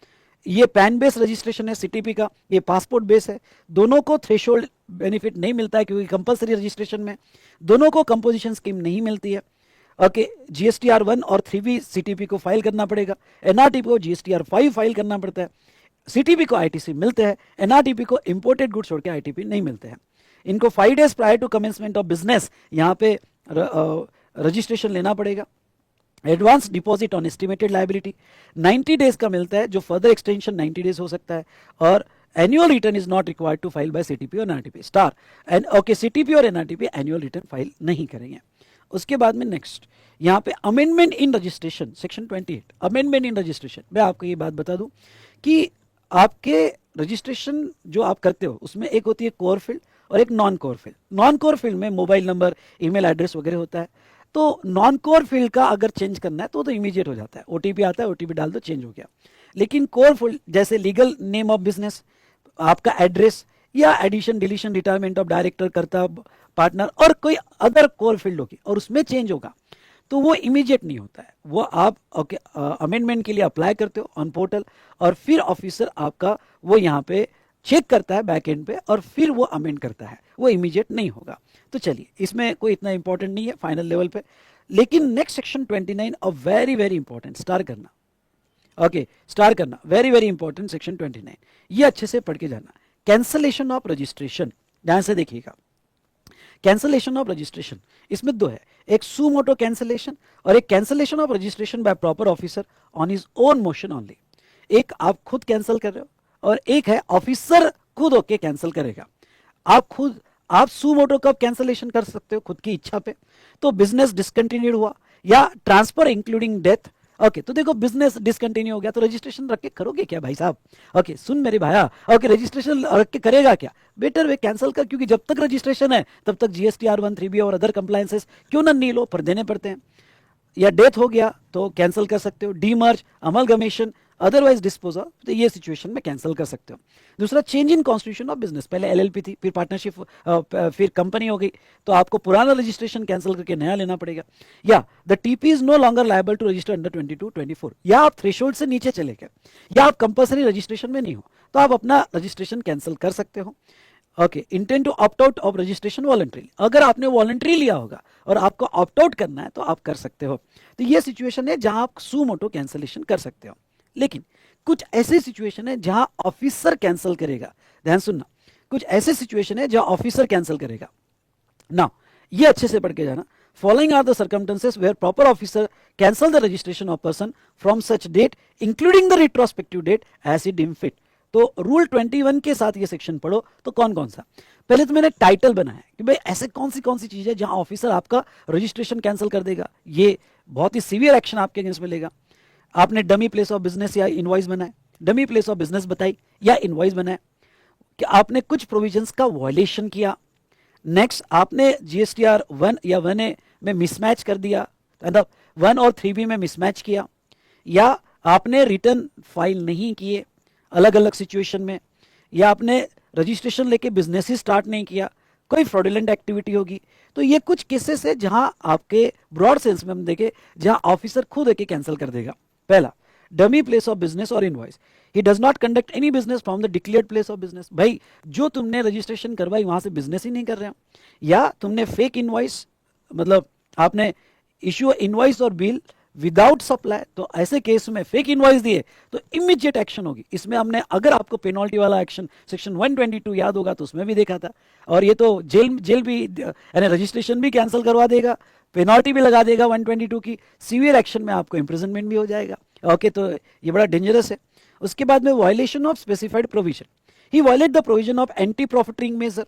ये पैन बेस रजिस्ट्रेशन है सीटीपी का, ये पासपोर्ट बेस है। दोनों को थ्रेशोल्ड बेनिफिट नहीं मिलता है क्योंकि कंपलसरी रजिस्ट्रेशन में दोनों को कंपोजिशन स्कीम नहीं मिलती है। ओके, GSTR 1 और 3B सीटीपी को फाइल करना पड़ेगा, एनआरटीपी को GSTR 5 फाइल करना पड़ता है। सीटीपी को आईटीसी मिलते हैं, एनआरटीपी को इंपोर्टेड गुड छोड़ के आईटीपी नहीं मिलते हैं। इनको 5 days prior to commencement of business यहाँ पे रजिस्ट्रेशन लेना पड़ेगा। Advance deposit on estimated liability 90 days का मिलता है, जो फर्दर एक्सटेंशन 90 डेज हो सकता है। और annual return is not required to file by CTP और NRTP star and okay, CTP और एनआरटीपी एनुअल रिटर्न फाइल नहीं करेंगे। उसके बाद में नेक्स्ट यहाँ पे amendment in registration section 28, amendment in registration. मैं आपको ये बात बता दूं कि आपके रजिस्ट्रेशन जो आप करते हो उसमें एक होती है कोर फील्ड और एक non core field. Non core field में मोबाइल नंबर, ईमेल एड्रेस वगैरह होता है। तो नॉन कोर फील्ड का अगर चेंज करना है तो इमीडिएट हो जाता है, ओटीपी आता है, ओटीपी डाल दो, चेंज हो गया। लेकिन कोर फील्ड जैसे लीगल नेम ऑफ बिजनेस, आपका एड्रेस या addition, deletion, retirement of director, karta, partner और कोई अदर कोर फील्ड होगी और उसमें चेंज होगा तो वो इमीडिएट नहीं होता है। वो आप ओके अमेंडमेंट के लिए अप्लाई करते हो ऑन पोर्टल और फिर ऑफिसर आपका वो यहाँ पे चेक करता है बैक एंड पे और फिर वो अमेंड करता है, वो इमीडिएट नहीं होगा। तो चलिए, इसमें कोई इतना इंपॉर्टेंट नहीं है फाइनल लेवल पे। लेकिन नेक्स्ट सेक्शन 29 और वेरी वेरी इंपॉर्टेंट, स्टार करना, ओके स्टार करना, वेरी वेरी इंपॉर्टेंट सेक्शन 29, ये अच्छे से पढ़ के जाना। कैंसलेशन ऑफ रजिस्ट्रेशन, ध्यान से देखिएगा। कैंसलेशन ऑफ रजिस्ट्रेशन इसमें दो है, एक सुमोटो कैंसलेशन और एक cancellation of registration bye proper officer on his own motion only. एक आप खुद कैंसिल कर रहे हो और एक है ऑफिसर खुद होके कैंसिल करेगा। आप सू मोटो कब कैंसलेशन कर सकते हो? खुद की इच्छा पे। तो बिजनेस डिसकंटिन्यूड हुआ या ट्रांसफर इंक्लूडिंग डेथ। ओके तो देखो बिजनेस डिसकंटिन्यू हो गया तो रजिस्ट्रेशन रख के करोगे क्या भाई साहब? ओके सुन मेरे भाया, ओके रजिस्ट्रेशन रख के करेगा क्या? बेटर वे कैंसिल कर, क्योंकि जब तक रजिस्ट्रेशन है तब तक GSTR 1 3B और अदर कंप्लायंसेस क्यों ना नहीं लो, पर देने पड़ते हैं। या डेथ हो गया तो कैंसिल कर सकते हो, डीमर्ज, अमलगमेशन, अदरवाइज डिस्पोजल, तो ये सिचुएशन में कैंसिल कर सकते हो। दूसरा change in constitution of business, पहले LLP थी, फिर पार्टनरशिप, फिर कंपनी हो गई, तो आपको पुराना रजिस्ट्रेशन कैंसिल करके नया लेना पड़ेगा। या the TP is no longer liable to register under 22-24, या आप थ्रेशोल्ड से नीचे चले गए, या आप कंपल्सरी रजिस्ट्रेशन में नहीं हो, तो आप अपना रजिस्ट्रेशन कैंसिल कर सकते हो। Okay, intent to opt out of registration voluntary, अगर आपने वॉलंटरी लिया होगा और आपको ऑप्ट आउट करना है तो आप कर सकते हो। तो ये सिचुएशन है जहां आप सू मोटो कैंसिलेशन कर सकते हो। लेकिन कुछ ऐसे सिचुएशन है जहां ऑफिसर कैंसिल करेगा, ध्यान सुनना, कुछ ऐसे सिचुएशन है जहां ऑफिसर कैंसिल करेगा ना, ये अच्छे से पढ़ के जाना। Following are the circumstances where proper officer cancel the registration of person from such date including the retrospective date as he deem fit. तो रूल 21 के साथ ये सेक्शन पढ़ो तो कौन कौन सा। पहले तो मैंने टाइटल बनाया कि भाई ऐसे कौन सी चीज है जहां ऑफिसर आपका रजिस्ट्रेशन कैंसिल कर देगा, ये बहुत ही सीवियर एक्शन आपके अगेंस्ट में लेगा। आपने डमी प्लेस ऑफ बिजनेस या इनवॉइस बनाए, डमी प्लेस ऑफ बिजनेस बताई या इनवॉइस बनाए, कि आपने कुछ प्रोविजंस का वायलेशन किया। नेक्स्ट आपने GSTR 1 या 1A में मिसमैच कर दिया, मतलब 1 और 3B में मिसमैच किया, या आपने रिटर्न फाइल नहीं किए अलग अलग सिचुएशन में, या आपने रजिस्ट्रेशन लेके बिजनेस ही स्टार्ट नहीं किया, कोई फ्रॉडुलेंट एक्टिविटी होगी। तो ये कुछ केसेस है जहां आपके ब्रॉड सेंस में हम देखें जहां ऑफिसर खुद एक कैंसिल कर देगा। पहला, डमी प्लेस ऑफ बिजनेस और invoice, he does not conduct any business from the declared place of business. भाई जो तुमने रजिस्ट्रेशन करवाई वहां से बिजनेस ही नहीं कर रहे हो, या तुमने फेक इनवॉइस, मतलब आपने इश्यू इनवॉइस और बिल विदाउट सप्लाई, तो ऐसे केस में फेक इनवॉइस दिए तो इमीडिएट एक्शन होगी। इसमें हमने, अगर आपको पेनल्टी वाला एक्शन सेक्शन 122 याद होगा तो उसमें भी देखा था, और ये तो जेल भी, यानी रजिस्ट्रेशन भी कैंसिल करवा देगा, पेनल्टी भी लगा देगा 122 की, सीवियर एक्शन में आपको इंप्रिजनमेंट भी हो जाएगा। ओके तो ये बड़ा डेंजरस है। उसके बाद में violation of specified provision, he violate the provision of anti profiting measure,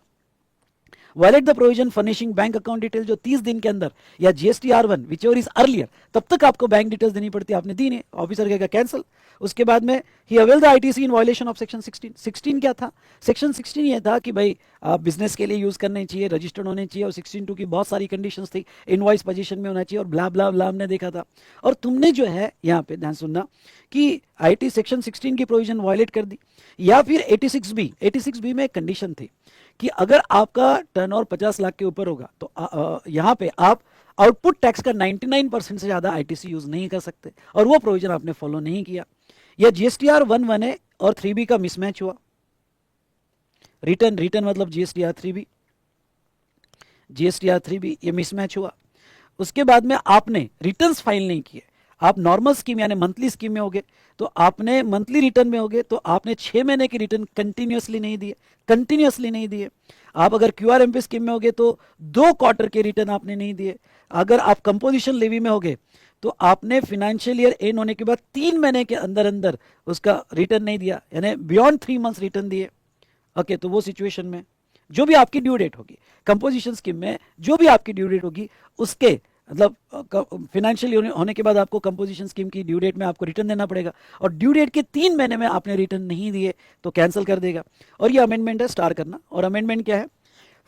violate the provision furnishing bank account detail, जो 30 दिन के अंदर, या GSTR 1 whichever is earlier, तब तक आपको बैंक डिटेल्स देनी पड़ती है, आपने दी नहीं, ऑफिसर कहेगा कैंसिल। उसके बाद में ही avail the ITC in violation of section 16 क्या था? सेक्शन 16 ये था कि भाई आप बिजनेस के लिए यूज करने चाहिए, रजिस्टर्ड होने चाहिए, और 16(2) की बहुत सारी कंडीशंस थी, इनवॉइस पोजीशन में होना चाहिए, और ब्ला ब्ला ब्ला हमने देखा था। और तुमने जो है यहाँ पे ध्यान सुनना कि IT सेक्शन 16 की प्रोविजन वायलेट कर दी। या फिर 86B में एक कंडीशन थी कि अगर आपका टर्नओवर 50 लाख के ऊपर होगा तो यहाँ पे आप आउटपुट टैक्स का 99% से ज्यादा ITC यूज नहीं कर सकते, और वो प्रोविजन आपने फॉलो नहीं किया। या GSTR 1 और 3B का मिसमैच हुआ, रिटर्न मतलब GSTR 3B ये मिसमैच हुआ। उसके बाद में आपने रिटर्न्स फाइल नहीं किए, आप नॉर्मल स्कीम यानी मंथली स्कीम में होगे तो आपने मंथली रिटर्न में होगे तो आपने 6 महीने की रिटर्न कंटिन्यूअसली नहीं दिए। आप अगर QRMP स्कीम में होगे तो 2 क्वार्टर के रिटर्न आपने नहीं दिए। अगर आप कंपोजिशन लेवी में होगे तो आपने फाइनेंशियल ईयर एंड होने के बाद 3 महीने के अंदर अंदर उसका रिटर्न नहीं दिया, यानी बियॉन्ड 3 मंथ्स रिटर्न दिए। ओके तो वो सिचुएशन में जो भी आपकी ड्यू डेट होगी, कंपोजिशन स्कीम में जो भी आपकी ड्यू डेट होगी, उसके मतलब फाइनेंशियल होने के बाद आपको कंपोजिशन स्कीम की ड्यू डेट में आपको रिटर्न देना पड़ेगा, और ड्यू डेट के 3 महीने में आपने रिटर्न नहीं दिए तो कैंसिल कर देगा। और ये अमेंडमेंट है, स्टार करना। और अमेंडमेंट क्या है?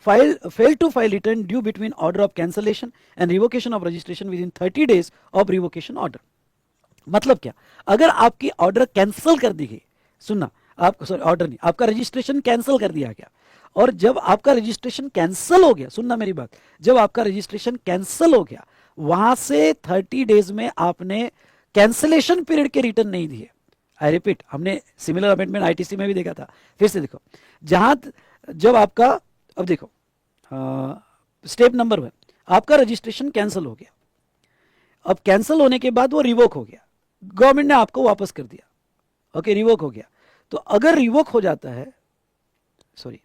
Fail to file return due between order of cancellation and revocation of registration within 30 days of revocation order. मतलब क्या? अगर आपकी ऑर्डर कैंसिल कर दी गई, सुनना, आप सॉरी ऑर्डर नहीं, आपका रजिस्ट्रेशन कैंसिल कर दिया गया, और जब आपका रजिस्ट्रेशन कैंसिल हो गया, सुनना मेरी बात, जब आपका रजिस्ट्रेशन कैंसिल हो गया वहां से 30 days में आपने कैंसिलेशन पीरियड के रिटर्न नहीं दिए। आई रिपीट, हमने सिमिलर अमेंडमेंट ITC में भी देखा था। फिर से देखो, जब आपका, अब देखो स्टेप नंबर 1, आपका रजिस्ट्रेशन कैंसिल हो गया। अब कैंसिल होने के बाद वो रिवोक हो गया, गवर्नमेंट ने आपको वापस कर दिया। ओके रिवोक हो गया, तो अगर रिवोक हो जाता है, सॉरी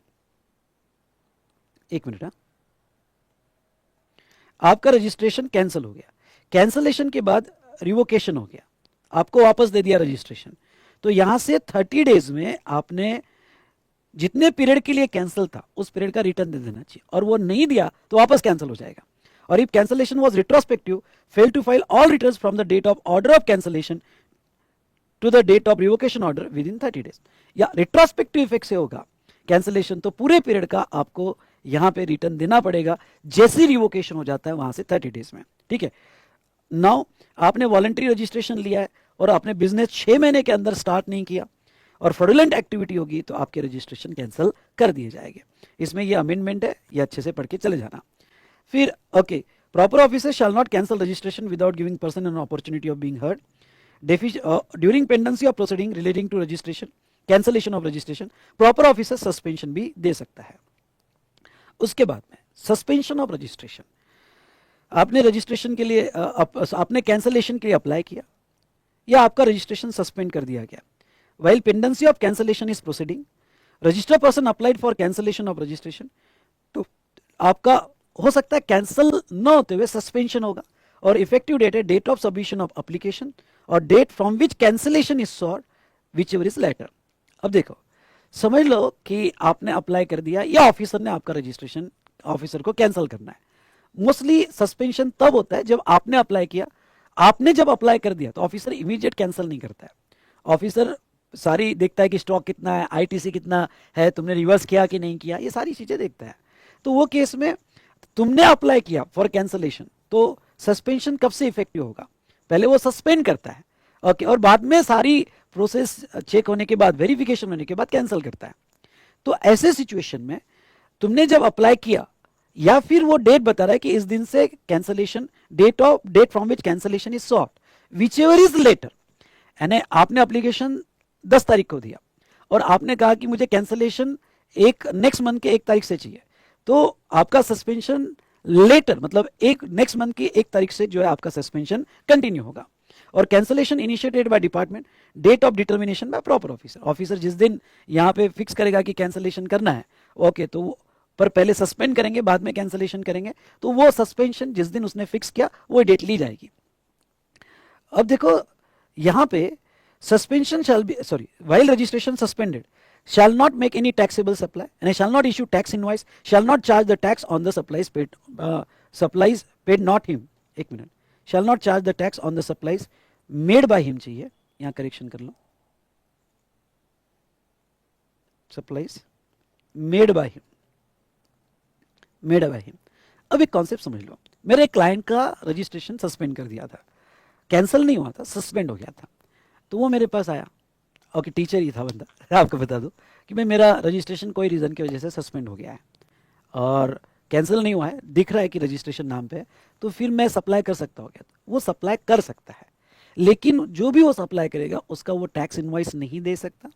एक मिनट, आपका रजिस्ट्रेशन कैंसिल हो गया, कैंसिलेशन के बाद रिवोकेशन हो गया, आपको वापस दे दिया रजिस्ट्रेशन, तो यहां से 30 days में आपने जितने पीरियड के लिए कैंसिल था उस पीरियड का रिटर्न दे देना चाहिए, और वो नहीं दिया तो वापस कैंसिल हो जाएगा। और if cancellation was retrospective, fail to file all returns from the date of order of cancellation to the date of revocation order within 30 days. या रिट्रोस्पेक्टिव इफेक्ट से होगा कैंसिलेशन, तो पूरे पीरियड का आपको यहां पे रिटर्न देना पड़ेगा जैसे रिवोकेशन हो जाता है वहां से 30 डेज में। ठीक है, नाउ आपने वॉलंटरी रजिस्ट्रेशन लिया है और आपने बिजनेस 6 महीने के अंदर स्टार्ट नहीं किया और फ्रॉडुलेंट एक्टिविटी होगी तो आपके रजिस्ट्रेशन कैंसिल कर दिए जाएंगे। इसमें ये अमेंडमेंट है, ये अच्छे से पढ़ के चले जाना। फिर okay, proper officer shall not cancel registration without giving person an opportunity of being heard during pendency of proceeding relating to registration, cancellation of registration, proper officer suspension भी दे सकता है। उसके बाद में सस्पेंशन ऑफ रजिस्ट्रेशन, आपने registration के लिए आपने कैंसिलेशन के लिए अप्लाई किया या आपका रजिस्ट्रेशन सस्पेंड कर दिया गया, while pendency of cancellation is proceeding, registered person applied for cancellation of registration, तो आपका हो सकता है कैंसिल न होते हुए सस्पेंशन होगा, और इफेक्टिव डेट है date of submission of application और date from which cancellation is sought whichever is later. अब देखो, समझ लो कि आपने अप्लाई कर दिया या ऑफिसर ने आपका रजिस्ट्रेशन, ऑफिसर को कैंसिल करना है। मोस्टली सस्पेंशन तब होता है जब आपने अप्लाई किया, आपने जब अप्लाई कर दिया तो ऑफिसर इमीडिएट कैंसिल नहीं करता है। ऑफिसर सारी देखता है कि स्टॉक कितना है, आईटीसी कितना है, तुमने रिवर्स किया कि नहीं किया, ये सारी चीजें देखता है। तो वो केस में तुमने अप्लाई किया फॉर कैंसिलेशन तो सस्पेंशन कब से इफेक्टिव होगा, पहले वो सस्पेंड करता है, ओके, और बाद में सारी प्रोसेस चेक होने के बाद, वेरिफिकेशन होने के बाद कैंसिल करता है। तो ऐसे सिचुएशन में तुमने जब अप्लाई किया या फिर वो डेट बता रहा है कि इस दिन से cancellation, date from which cancellation is sought whichever is later, यानी आपने एप्लीकेशन 10 तारीख को दिया और आपने कहा कि मुझे कैंसिलेशन एक नेक्स्ट मंथ के 1 तारीख से चाहिए, तो आपका सस्पेंशन लेटर मतलब एक नेक्स्ट मंथ की 1 तारीख से जो है आपका सस्पेंशन कंटिन्यू होगा। और cancellation initiated by department, date of determination by proper officer, officer जिस दिन यहाँ पे फिक्स करेगा कि कैंसिलेशन करना है, ओके, तो पर पहले सस्पेंड करेंगे बाद में कैंसिलेशन करेंगे, तो वो सस्पेंशन जिस दिन उसने फिक्स किया वो डेट ली जाएगी। अब देखो यहां पे suspension shall be, sorry, while registration suspended shall not make any taxable supply and shall not issue tax invoice, shall not charge the tax on the supplies paid not him, एक minute, shall not charge the tax on the supplies made by him चाहिए, यहाँ correction कर लो, supplies made by him, made by him। अब एक concept समझ लो, मेरे client का registration suspend कर दिया था, कैंसिल नहीं हुआ था, सस्पेंड हो गया था, तो वो मेरे पास आया, ओके, टीचर ही था बंदा, आपको बता दूं कि भाई मेरा रजिस्ट्रेशन कोई रीज़न की वजह से सस्पेंड हो गया है और कैंसिल नहीं हुआ है, दिख रहा है कि रजिस्ट्रेशन नाम पे है, तो फिर मैं सप्लाई कर सकता हूँ क्या? वो सप्लाई कर सकता है, लेकिन जो भी वो सप्लाई करेगा उसका वो टैक्स इनवॉइस नहीं दे सकता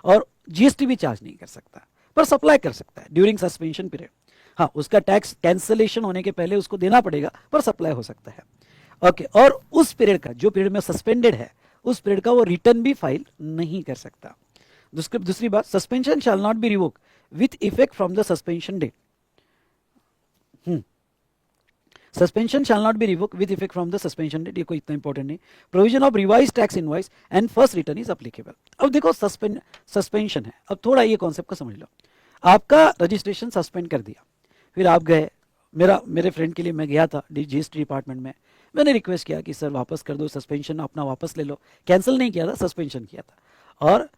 और जीएसटी भी चार्ज नहीं कर सकता, पर सप्लाई कर सकता है ड्यूरिंग सस्पेंशन पीरियड। हाँ, उसका टैक्स कैंसिलेशन होने के पहले उसको देना पड़ेगा, पर सप्लाई हो सकता है, ओके। और उस पीरियड का, जो पीरियड में सस्पेंडेड है, उस पीरियड का वो रिटर्न भी फाइल नहीं कर सकता। दूसरी बात, suspension shall not be revoke with effect from the suspension date, suspension shall not be revoke with effect from the suspension date, ये कोई इतना इंपॉर्टेंट नहीं। Provision of revise tax invoice and first return is applicable. अब देखो suspension है, अब थोड़ा ये कॉन्सेप्ट को समझ लो। आपका रजिस्ट्रेशन सस्पेंड कर दिया, फिर आप गए, मेरे फ्रेंड के लिए मैं गया था जीएसटी डिपार्टमेंट में, मैंने रिक्वेस्ट किया कि सर वापस कर दो, सस्पेंशन अपना वापस ले लो, कैंसिल नहीं किया था, सस्पेंशन किया था, और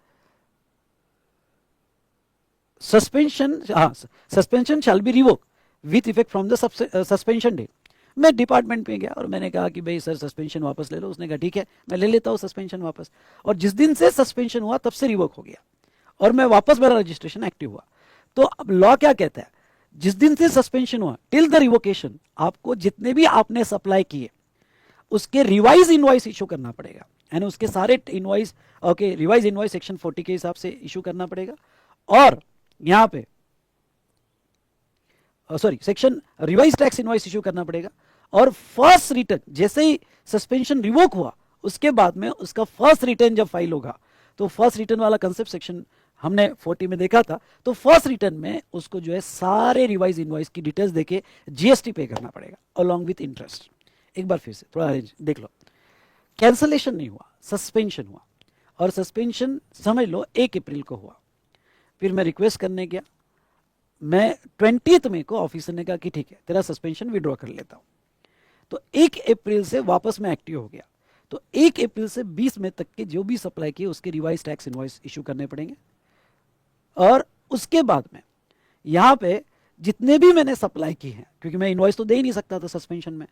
suspension shall be revoke with effect from the suspension date. मैं डिपार्टमेंट में गया और मैंने कहा कि भाई सर सस्पेंशन वापस ले लो, उसने कहा ठीक है मैं ले लेता हूँ सस्पेंशन वापस, और जिस दिन से सस्पेंशन हुआ तब से रिवोक हो गया और मैं वापस, मेरा रजिस्ट्रेशन एक्टिव हुआ। तो अब लॉ क्या कहता है, जिस दिन से सस्पेंशन हुआ टिल द रिवोकेशन आपको जितने भी आपने सप्लाई किए उसके रिवाइज इनवॉइस इशू करना पड़ेगा, यानी उसके सारे invoice, okay, revise invoice section 40 के हिसाब से इशू करना पड़ेगा, और यहां पे sorry section revise tax invoice issue करना पड़ेगा, और फर्स्ट रिटर्न जैसे ही सस्पेंशन रिवोक हुआ उसके बाद में उसका फर्स्ट रिटर्न जब फाइल होगा, तो फर्स्ट रिटर्न वाला कंसेप्ट सेक्शन हमने 40 में देखा था, तो फर्स्ट रिटर्न में उसको जो है सारे रिवाइज इनवॉइस की डिटेल्स देके जीएसटी पे करना पड़ेगा अलोंग विथ इंटरेस्ट। एक बार फिर से थोड़ा अरेंज देख लो, कैंसलेशन नहीं हुआ, सस्पेंशन हुआ, और सस्पेंशन समझ लो 1 अप्रैल को हुआ, फिर मैं रिक्वेस्ट करने गया, मैं 20th मई को ऑफिसर ने कहा कि ठीक है तेरा सस्पेंशन विड्रॉ कर लेता हूँ। तो 1 अप्रैल से वापस मैं एक्टिव हो गया। तो 1 अप्रैल से 20 मई तक के जो भी सप्लाई किए उसके रिवाइज टैक्स इनवॉइस इशू करने पड़ेंगे। और उसके बाद में यहाँ पे जितने भी मैंने सप्लाई की हैं, क्योंकि मैं इनवॉइस तो दे ही नहीं सकता था सस्पेंशन में,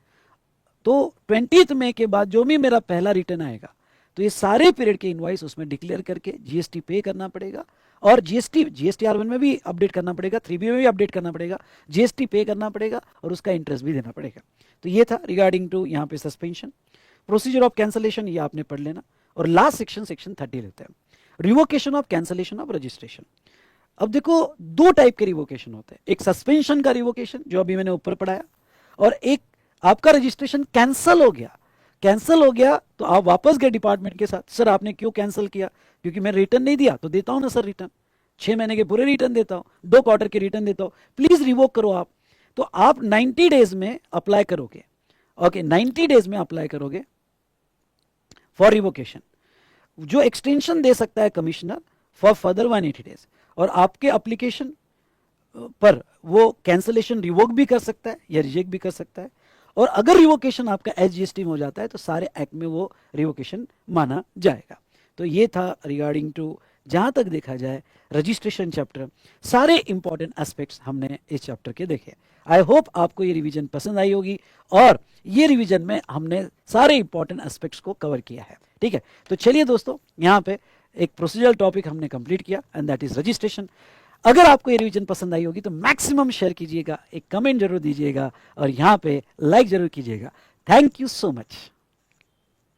तो 20th मई के बाद जो भी मेरा पहला रिटर्न आएगा तो ये सारे पीरियड के इनवॉइस उसमें डिक्लेयर करके जीएसटी पे करना पड़ेगा। और जीएसटी R1 में भी अपडेट करना पड़ेगा, 3B में भी अपडेट करना पड़ेगा, जीएसटी पे करना पड़ेगा और उसका इंटरेस्ट भी देना पड़ेगा। तो ये था रिगार्डिंग टू यहाँ पे सस्पेंशन। प्रोसीजर ऑफ कैंसलेशन ये आपने पढ़ लेना। और लास्ट सेक्शन 30 लेते हैं, revocation of cancellation of registration. अब देखो दो टाइप के रिवोकेशन होते हैं, एक सस्पेंशन का रिवोकेशन जो अभी मैंने ऊपर पढ़ाया, और एक आपका रजिस्ट्रेशन कैंसल हो गया। कैंसल हो गया तो आप वापस गए डिपार्टमेंट के साथ, सर आपने क्यों कैंसिल किया? क्योंकि मैं रिटर्न नहीं दिया। तो देता हूं ना सर रिटर्न, 6 महीने के पूरे रिटर्न देता हूं, 2 क्वार्टर के रिटर्न देता हूं, प्लीज रिवोक करो आप। तो आप 90 डेज में अप्लाई करोगे। ओके, 90 डेज में अप्लाई करोगे फॉर रिवोकेशन। जो एक्सटेंशन दे सकता है कमिश्नर फॉर फर्दर 180 डेज, और आपके एप्लीकेशन पर वो कैंसलेशन रिवोक भी कर सकता है या रिजेक्ट भी कर सकता है। और अगर रिवोकेशन आपका एसजीएसटी में हो जाता है तो सारे एक्ट में वो रिवोकेशन माना जाएगा। तो ये था रिगार्डिंग टू, जहां तक देखा जाए रजिस्ट्रेशन चैप्टर, सारे इंपॉर्टेंट एस्पेक्ट्स हमने इस चैप्टर के देखे। आई होप आपको ये रिवीजन पसंद आई होगी, और ये रिवीजन में हमने सारे इंपॉर्टेंट एस्पेक्ट्स को कवर किया है। ठीक है, तो चलिए दोस्तों, यहाँ पे एक प्रोसीजरल टॉपिक हमने कंप्लीट किया एंड दैट इज रजिस्ट्रेशन। अगर आपको ये रिवीजन पसंद आई होगी तो मैक्सिमम शेयर कीजिएगा, एक कमेंट जरूर दीजिएगा और यहाँ पे लाइक जरूर कीजिएगा। Thank you so much.